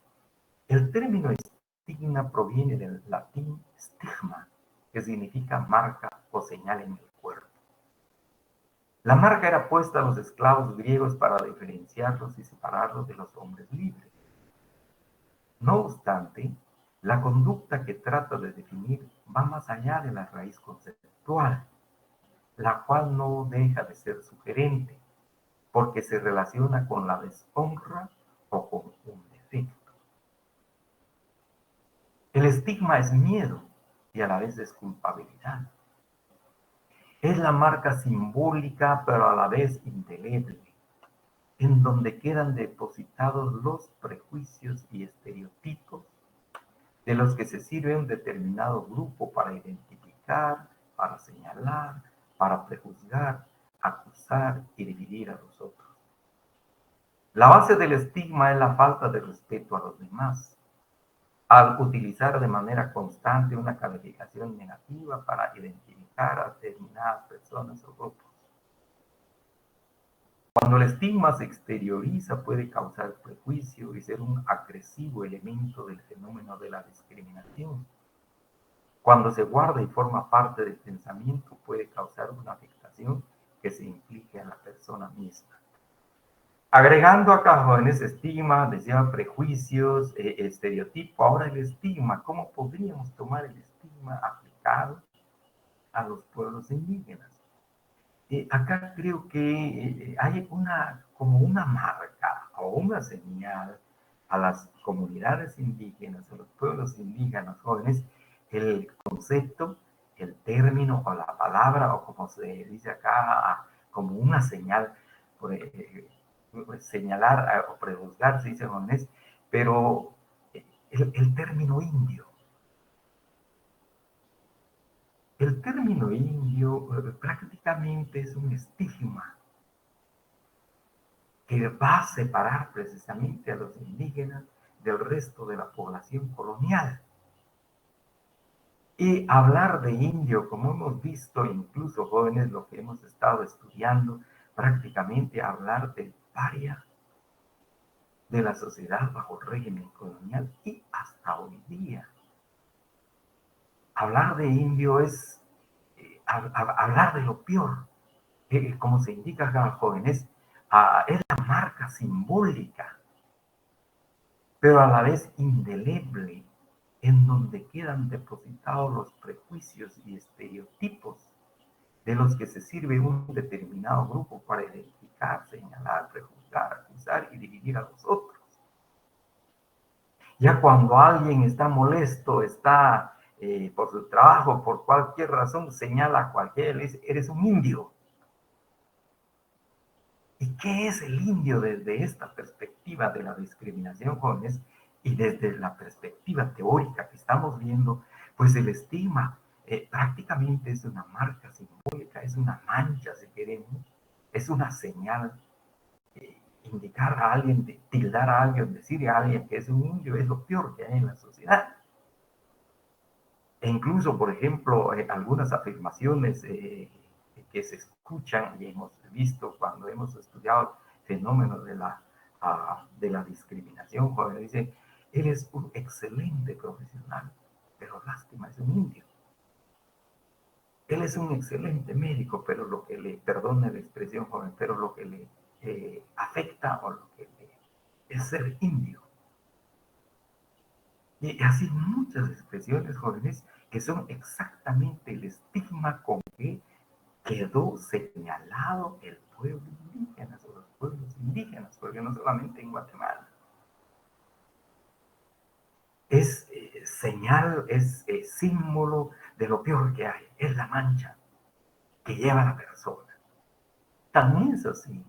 El término estigma proviene del latín stigma, que significa marca o señal en el cuerpo. La marca era puesta a los esclavos griegos para diferenciarlos y separarlos de los hombres libres. No obstante, la conducta que trata de definir va más allá de la raíz conceptual, la cual no deja de ser sugerente, porque se relaciona con la deshonra o con un defecto. El estigma es miedo y a la vez es culpabilidad. Es la marca simbólica, pero a la vez indeleble, en donde quedan depositados los prejuicios y estereotipos de los que se sirve un determinado grupo para identificar, para señalar, para prejuzgar, acusar y dividir a los otros. La base del estigma es la falta de respeto a los demás, al utilizar de manera constante una calificación negativa para identificar a determinadas personas o grupos. Cuando el estigma se exterioriza, puede causar prejuicio y ser un agresivo elemento del fenómeno de la discriminación. Cuando se guarda y forma parte del pensamiento, puede causar una afectación que se implique a la persona misma. Agregando acá, jóvenes, estigma, decía prejuicios, estereotipo. Ahora el estigma, ¿cómo podríamos tomar el estigma aplicado a los pueblos indígenas? Acá creo que hay como una marca o una señal a las comunidades indígenas, a los pueblos indígenas jóvenes, el concepto, el término o la palabra, o como se dice acá, como una señal, señalar o prejuzgar, se dice jóvenes, pero el término indio. el término indio prácticamente es un estigma que va a separar precisamente a los indígenas del resto de la población colonial. Y hablar de indio, como hemos visto, incluso jóvenes, lo que hemos estado estudiando, prácticamente hablar del paria de la sociedad bajo el régimen colonial y hasta hoy día. Hablar de indio es hablar de lo peor, como se indica acá, jóvenes, es la marca simbólica, pero a la vez indeleble, en donde quedan depositados los prejuicios y estereotipos de los que se sirve un determinado grupo para identificar, señalar, prejuzgar, acusar y dividir a los otros. Ya cuando alguien está molesto, está por su trabajo, por cualquier razón, señala a cualquiera, le dice, eres un indio. ¿Y qué es el indio desde esta perspectiva de la discriminación, jóvenes? Y desde la perspectiva teórica que estamos viendo, pues el estigma prácticamente es una marca simbólica, es una mancha, si queremos, es una señal. Indicar a alguien, tildar a alguien, decirle a alguien que es un indio es lo peor que hay en la sociedad. E incluso, por ejemplo, algunas afirmaciones que se escuchan y hemos visto cuando hemos estudiado fenómenos de la discriminación, cuando dice, él es un excelente profesional, pero lástima, es un indio. Él es un excelente médico, pero lo que le, perdone la expresión, joven, pero lo que le afecta o lo que le es ser indio. Y así muchas expresiones, jóvenes, que son exactamente el estigma con que quedó señalado el pueblo indígena o los pueblos indígenas, porque no solamente en Guatemala. Es señal, es símbolo de lo peor que hay, es la mancha que lleva a la persona. También es así.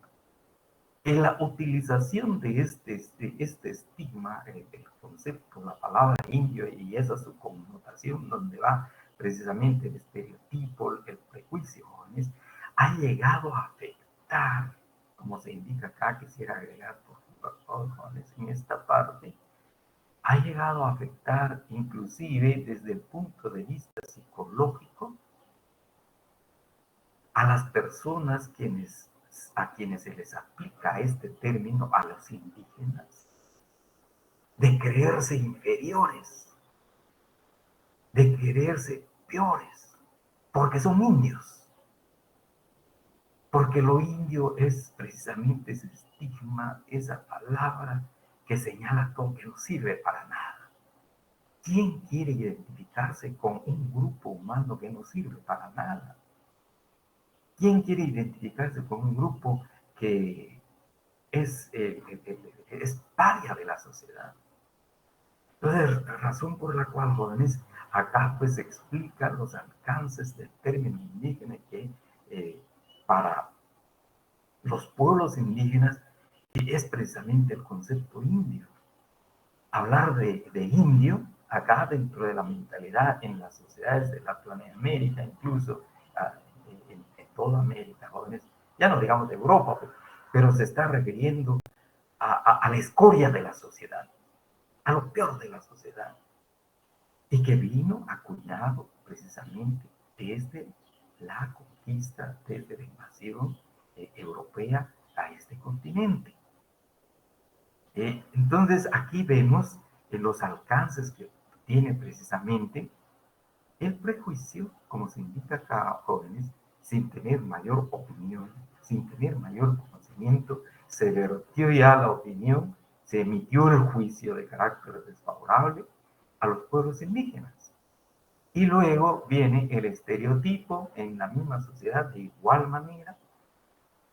En la utilización de este estigma, el concepto, la palabra indio y esa su connotación donde va precisamente el estereotipo, el prejuicio, jóvenes, ha llegado a afectar, como se indica acá, quisiera agregar por favor, jóvenes, en esta parte, ha llegado a afectar inclusive desde el punto de vista psicológico a las personas a quienes se les aplica este término, a los indígenas, de creerse inferiores, de creerse peores, porque son indios, porque lo indio es precisamente ese estigma, esa palabra que señala con que no sirve para nada. ¿Quién quiere identificarse con un grupo humano que no sirve para nada? ¿Quién quiere identificarse con un grupo que es paria de la sociedad? Entonces, la razón por la cual, jóvenes, acá pues se explican los alcances del término indígena que para los pueblos indígenas es precisamente el concepto indio. Hablar de indio, acá dentro de la mentalidad en las sociedades de Latinoamérica, incluso en toda América, jóvenes, ya no digamos de Europa, pero se está refiriendo a la escoria de la sociedad, a lo peor de la sociedad, y que vino acuñado precisamente desde la conquista, desde la invasión europea a este continente. Entonces aquí vemos los alcances que tiene precisamente el prejuicio, como se indica acá, jóvenes, sin tener mayor opinión, sin tener mayor conocimiento, se vertió ya la opinión, se emitió el juicio de carácter desfavorable a los pueblos indígenas. Y luego viene el estereotipo en la misma sociedad de igual manera,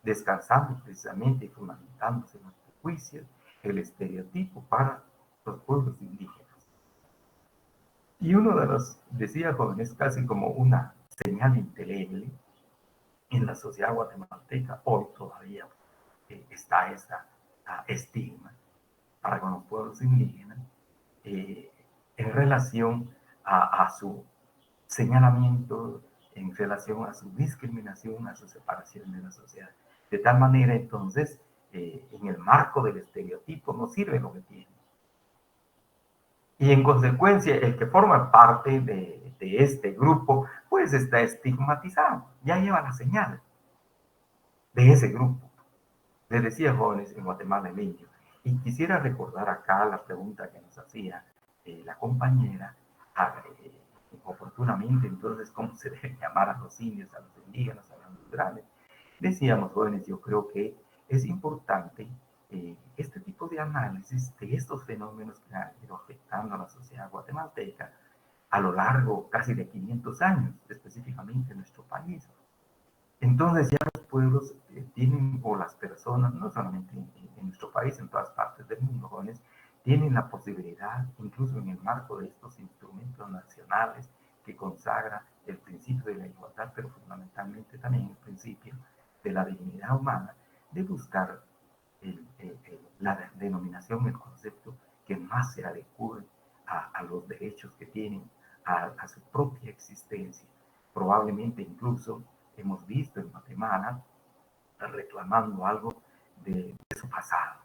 descansando precisamente y fundamentándose en los prejuicios, el estereotipo para los pueblos indígenas. Y uno de los, decía jóvenes, casi como una señal indeleble en la sociedad guatemalteca, hoy todavía está esta estigma para con los pueblos indígenas en relación a su señalamiento en relación a su discriminación, a su separación de la sociedad. De tal manera, entonces, en el marco del estereotipo no sirve lo que tiene. Y en consecuencia, el que forma parte de este grupo, pues está estigmatizado, ya lleva la señal de ese grupo. Les decía, jóvenes, en Guatemala el indio. Y quisiera recordar acá la pregunta que nos hacía la compañera, oportunamente, entonces, ¿cómo se debe llamar a los indios, a los indígenas, a los naturales? Decíamos, jóvenes, yo creo que es importante este tipo de análisis de estos fenómenos que han ido afectando a la sociedad guatemalteca a lo largo casi de 500 años, específicamente en nuestro país. Entonces ya los pueblos tienen, o las personas, no solamente en nuestro país, en todas partes del mundo, jóvenes, tienen la posibilidad, incluso en el marco de estos instrumentos nacionales que consagra el principio de la igualdad, pero fundamentalmente también el principio de la dignidad humana, de buscar la denominación, el concepto que más se adecue a los derechos que tienen, a su propia existencia. Probablemente incluso hemos visto en Guatemala reclamando algo de su pasado,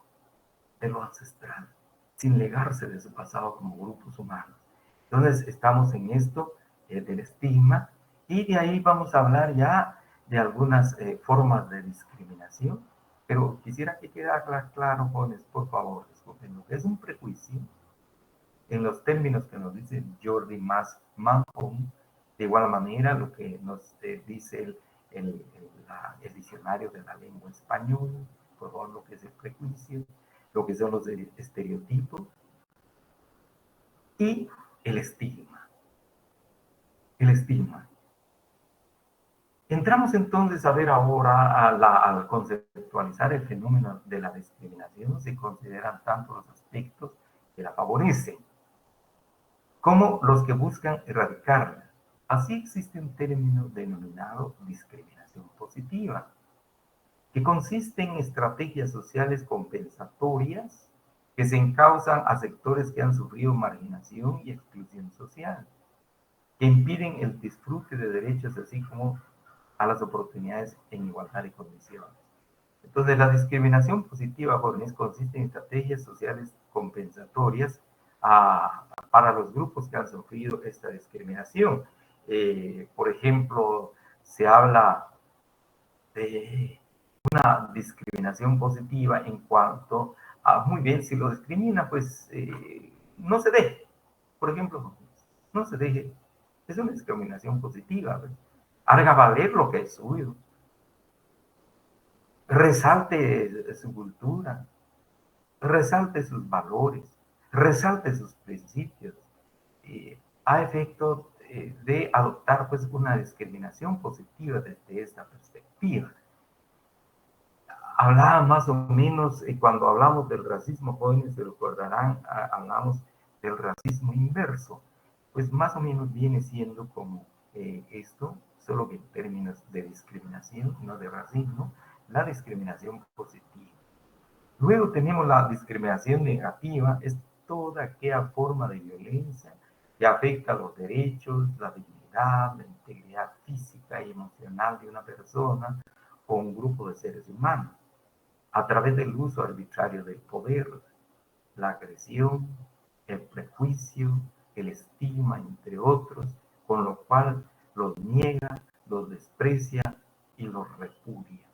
de lo ancestral, sin legarse de su pasado como grupos humanos. Entonces estamos en esto del estigma y de ahí vamos a hablar ya de algunas formas de discriminación, pero quisiera que quedara claro, jóvenes, por favor, disculpen, lo que es un prejuicio, en los términos que nos dice Jordi Manson, de igual manera lo que nos dice el diccionario de la lengua española, por favor, lo que es el prejuicio, lo que son los estereotipos y el estigma. El estigma. Entramos entonces a ver ahora, al conceptualizar el fenómeno de la discriminación, se consideran tanto los aspectos que la favorecen como los que buscan erradicarla. Así existe un término denominado discriminación positiva, que consiste en estrategias sociales compensatorias que se encausan a sectores que han sufrido marginación y exclusión social, que impiden el disfrute de derechos así como a las oportunidades en igualdad de condiciones. Entonces, la discriminación positiva, jóvenes, consiste en estrategias sociales compensatorias para los grupos que han sufrido esta discriminación. Por ejemplo, se habla de una discriminación positiva en cuanto a, muy bien, si lo discrimina, pues no se deje. Por ejemplo, no se deje. Es una discriminación positiva. ¿Ves? Haga valer lo que es suyo. Resalte su cultura, resalte sus valores, resalte sus principios, a efecto de adoptar pues una discriminación positiva desde esta perspectiva. Hablaba más o menos, cuando hablamos del racismo, jóvenes se recordarán, hablamos del racismo inverso, pues más o menos viene siendo como esto, solo que en términos de discriminación, no de racismo, la discriminación positiva. Luego tenemos la discriminación negativa, es toda aquella forma de violencia que afecta los derechos, la dignidad, la integridad física y emocional de una persona o un grupo de seres humanos, a través del uso arbitrario del poder, la agresión, el prejuicio, el estigma, entre otros, con lo cual los niega, los desprecia y los repudia.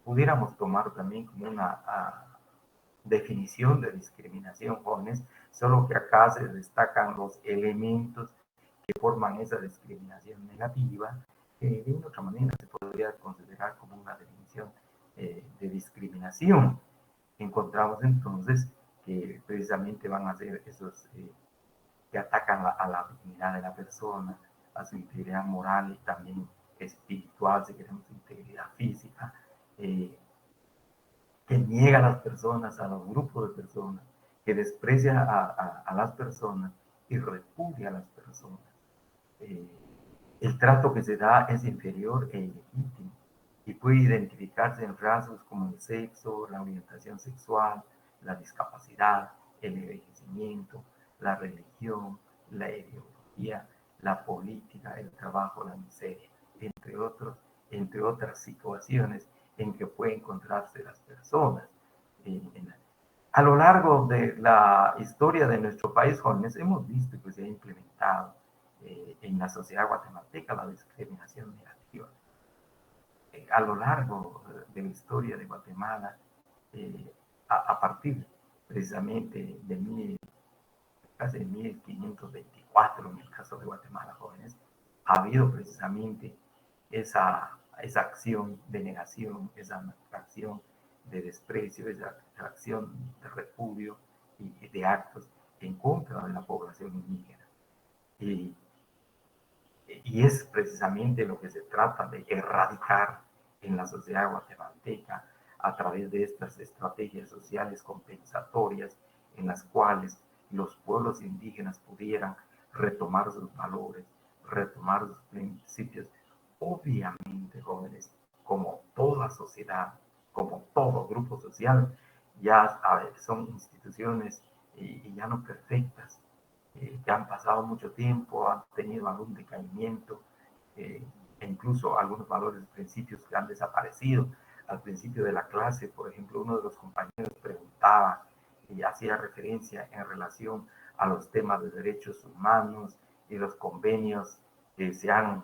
Pudiéramos tomar también como una definición de discriminación, jóvenes, solo que acá se destacan los elementos que forman esa discriminación negativa, que de otra manera se podría considerar como una definición de discriminación. Encontramos entonces que precisamente van a ser esos que atacan a la dignidad de la persona, a su integridad moral y también espiritual, si queremos integridad física, que niega a las personas, a los grupos de personas, que desprecia a las personas y repudia a las personas. Eh, el trato que se da es inferior e ilegítimo y puede identificarse en rasgos como el sexo, la orientación sexual, la discapacidad, el envejecimiento, la religión, la ideología, la política, el trabajo, la miseria. entre entre otras situaciones en que pueden encontrarse las personas. A lo largo de la historia de nuestro país, jóvenes, hemos visto que se ha implementado en la sociedad guatemalteca la discriminación negativa. A lo largo de la historia de Guatemala, a partir precisamente de casi 1524, en el caso de Guatemala, jóvenes, ha habido precisamente esa acción de negación, esa acción de desprecio, esa acción de repudio y de actos en contra de la población indígena. Y, y es precisamente lo que se trata de erradicar en la sociedad guatemalteca a través de estas estrategias sociales compensatorias en las cuales los pueblos indígenas pudieran retomar sus valores, retomar sus principios. Obviamente, jóvenes, como toda sociedad, como todo grupo social, ya son instituciones y ya no perfectas, que han pasado mucho tiempo, han tenido algún decaimiento, e incluso algunos valores y principios que han desaparecido. Al principio de la clase, por ejemplo, uno de los compañeros preguntaba y hacía referencia en relación a los temas de derechos humanos y los convenios que se han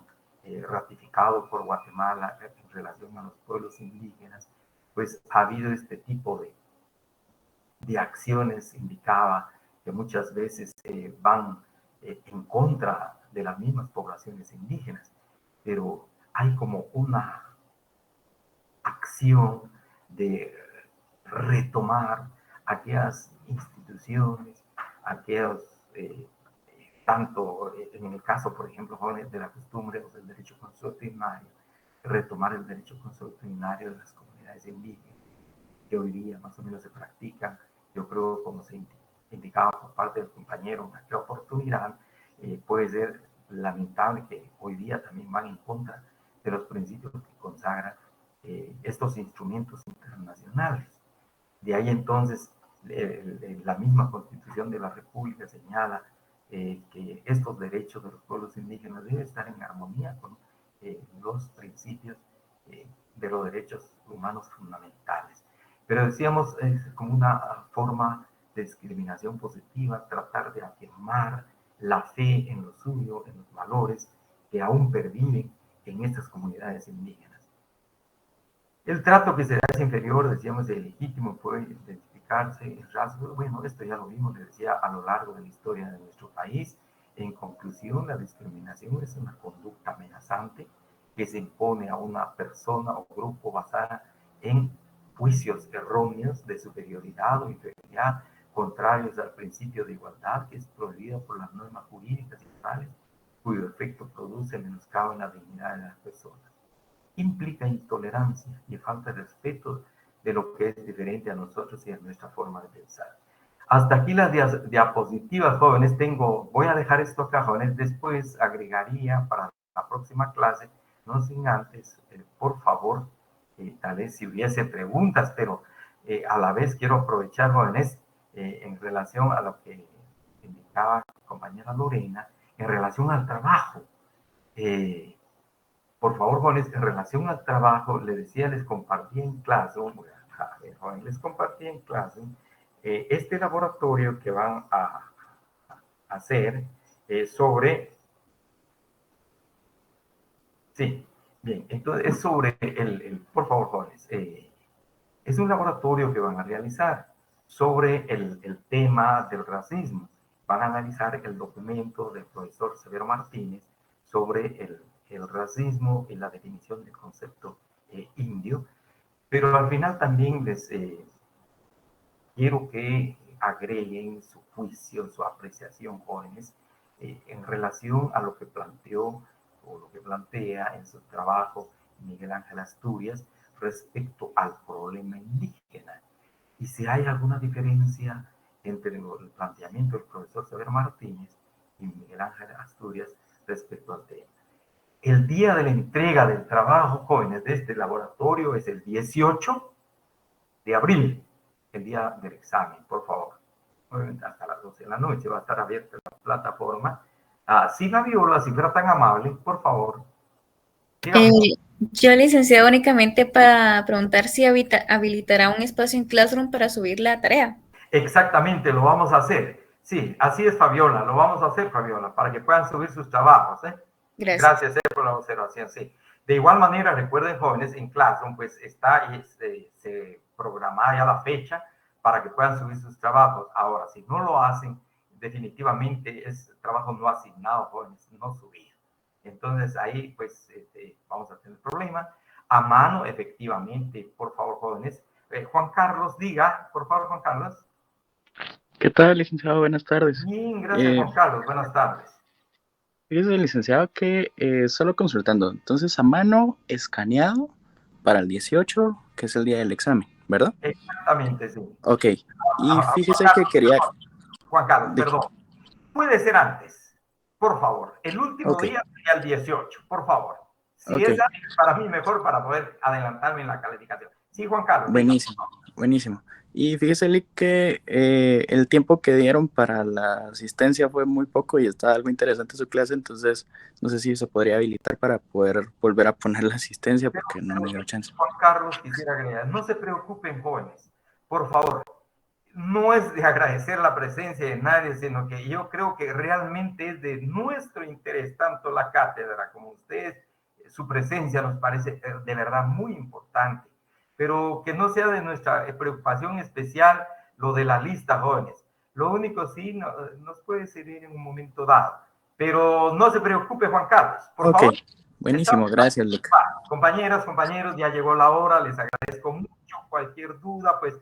ratificado por Guatemala en relación a los pueblos indígenas. Pues ha habido este tipo de acciones, indicaba que muchas veces van en contra de las mismas poblaciones indígenas, pero hay como una acción de retomar aquellas instituciones, aquellos, tanto en el caso, por ejemplo, jóvenes, de la costumbre o del derecho consuetudinario, retomar el derecho consuetudinario de las comunidades indígenas, que hoy día más o menos se practican, yo creo, como se indicaba por parte del compañero en aquella oportunidad, puede ser lamentable que hoy día también van en contra de los principios que consagran estos instrumentos internacionales. De ahí entonces la misma Constitución de la República señala que estos derechos de los pueblos indígenas deben estar en armonía con los principios de los derechos humanos fundamentales. Pero decíamos, es como una forma de discriminación positiva, tratar de afirmar la fe en lo suyo, en los valores que aún perviven en estas comunidades indígenas. El trato que se da es inferior, decíamos, de legítimo, puede identificarse en rasgos. Bueno, esto ya lo vimos, le decía, a lo largo de la historia de nuestro país. En conclusión, la discriminación es una conducta amenazante que se impone a una persona o grupo basada en juicios erróneos de superioridad o inferioridad, contrarios al principio de igualdad, que es prohibido por las normas jurídicas y morales, cuyo efecto produce menoscabo en la dignidad de las personas. Implica intolerancia y falta de respeto de lo que es diferente a nosotros y a nuestra forma de pensar. Hasta aquí las diapositivas, jóvenes. Voy a dejar esto acá, jóvenes. Después agregaría para la próxima clase, no sin antes, por favor, tal vez si hubiese preguntas, pero a la vez quiero aprovechar, jóvenes, en relación a lo que indicaba la compañera Lorena, en relación al trabajo. Por favor, jóvenes, en relación al trabajo, les decía, les compartí en clase, jóvenes, les compartí en clase este laboratorio que van a hacer sobre, sí, bien, entonces es sobre por favor, jóvenes, es un laboratorio que van a realizar sobre el tema del racismo. Van a analizar el documento del profesor Severo Martínez sobre el racismo y la definición del concepto indio, pero al final también les quiero que agreguen su juicio, su apreciación, jóvenes, en relación a lo que planteó o lo que plantea en su trabajo Miguel Ángel Asturias respecto al problema indígena. Y si hay alguna diferencia entre el planteamiento del profesor Severo Martínez y Miguel Ángel Asturias respecto al tema. El día de la entrega del trabajo, jóvenes, de este laboratorio es el 18 de abril, el día del examen, por favor. Hasta las 12 de la noche va a estar abierta la plataforma. Si la viola, si fuera tan amable, por favor, Dígame. Yo, licenciado, únicamente para preguntar si habilitará un espacio en Classroom para subir la tarea. Exactamente, lo vamos a hacer. Sí, así es, Fabiola, lo vamos a hacer, Fabiola, para que puedan subir sus trabajos. Gracias. Gracias por la observación, sí. De igual manera, recuerden, jóvenes, en Classroom, pues está y se programa ya la fecha para que puedan subir sus trabajos. Ahora, si no lo hacen, definitivamente es trabajo no asignado, jóvenes, no subido. Entonces, ahí, pues, vamos a tener problema. A mano, efectivamente, por favor, jóvenes. Juan Carlos, diga, por favor, Juan Carlos. ¿Qué tal, licenciado? Buenas tardes. Bien, gracias, Juan Carlos. Buenas tardes. Fíjese, licenciado, que solo consultando, entonces a mano escaneado para el 18, que es el día del examen, ¿verdad? Exactamente, sí. Ok, y Juan fíjese que Carlos, quería... Juan Carlos, de- perdón. Puede ser antes, por favor. El último Ok, día sería el 18, por favor. Si ok, es antes, para mí mejor para poder adelantarme en la calificación. Sí, Juan Carlos, diga. buenísimo, buenísimo. Y fíjese, Lick, que el tiempo que dieron para la asistencia fue muy poco y está algo interesante su clase, entonces no sé si se podría habilitar para poder volver a poner la asistencia porque no me dio chance. Juan Carlos, quisiera agregar, no se preocupen, jóvenes, por favor. No es de agradecer la presencia de nadie, sino que yo creo que realmente es de nuestro interés, tanto la cátedra como ustedes, su presencia nos parece de verdad muy importante, pero que no sea de nuestra preocupación especial lo de la lista, jóvenes. Lo único sí nos puede servir en un momento dado, pero no se preocupe, Juan Carlos, por Ok, favor. buenísimo, Estamos gracias, Lick. compañeras, compañeros, ya llegó la hora, les agradezco mucho. Cualquier duda, pues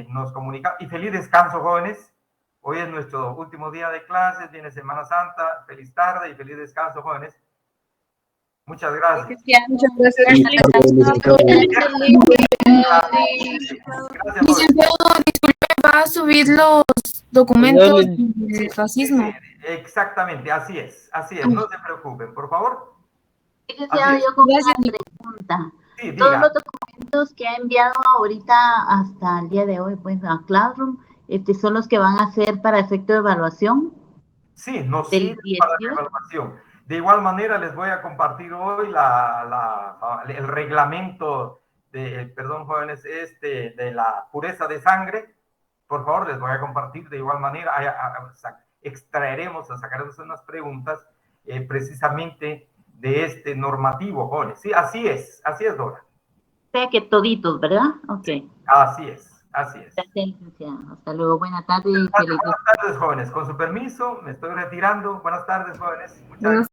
nos comunica. Y feliz descanso, jóvenes. Hoy es nuestro último día de clases, viene Semana Santa. Feliz tarde y feliz descanso, jóvenes. Muchas gracias. Muchas gracias. Gracias, jóvenes. Licenciado, disculpe, va a subir los documentos del fascismo. Exactamente, así es, así es. No se preocupen, por favor. Licenciado, yo con Gracias. una pregunta. Sí, Todos diga. los documentos que ha enviado ahorita hasta el día de hoy, pues a Classroom, son los que van a ser para efecto de evaluación Sí, nos del sirve para la 18. evaluación. De igual manera, les voy a compartir hoy el reglamento perdón, jóvenes, de la pureza de sangre. Por favor, les voy a compartir de igual manera. Sacaremos unas preguntas precisamente de este normativo, jóvenes. Sí, así es, Dora. O sea que toditos, ¿verdad? Ok. Así es, así es. Gracias, licenciado. Hasta luego, buenas tardes y Buenas feliz. tardes, jóvenes. Con su permiso, me estoy retirando. Buenas tardes, jóvenes. Muchas gracias.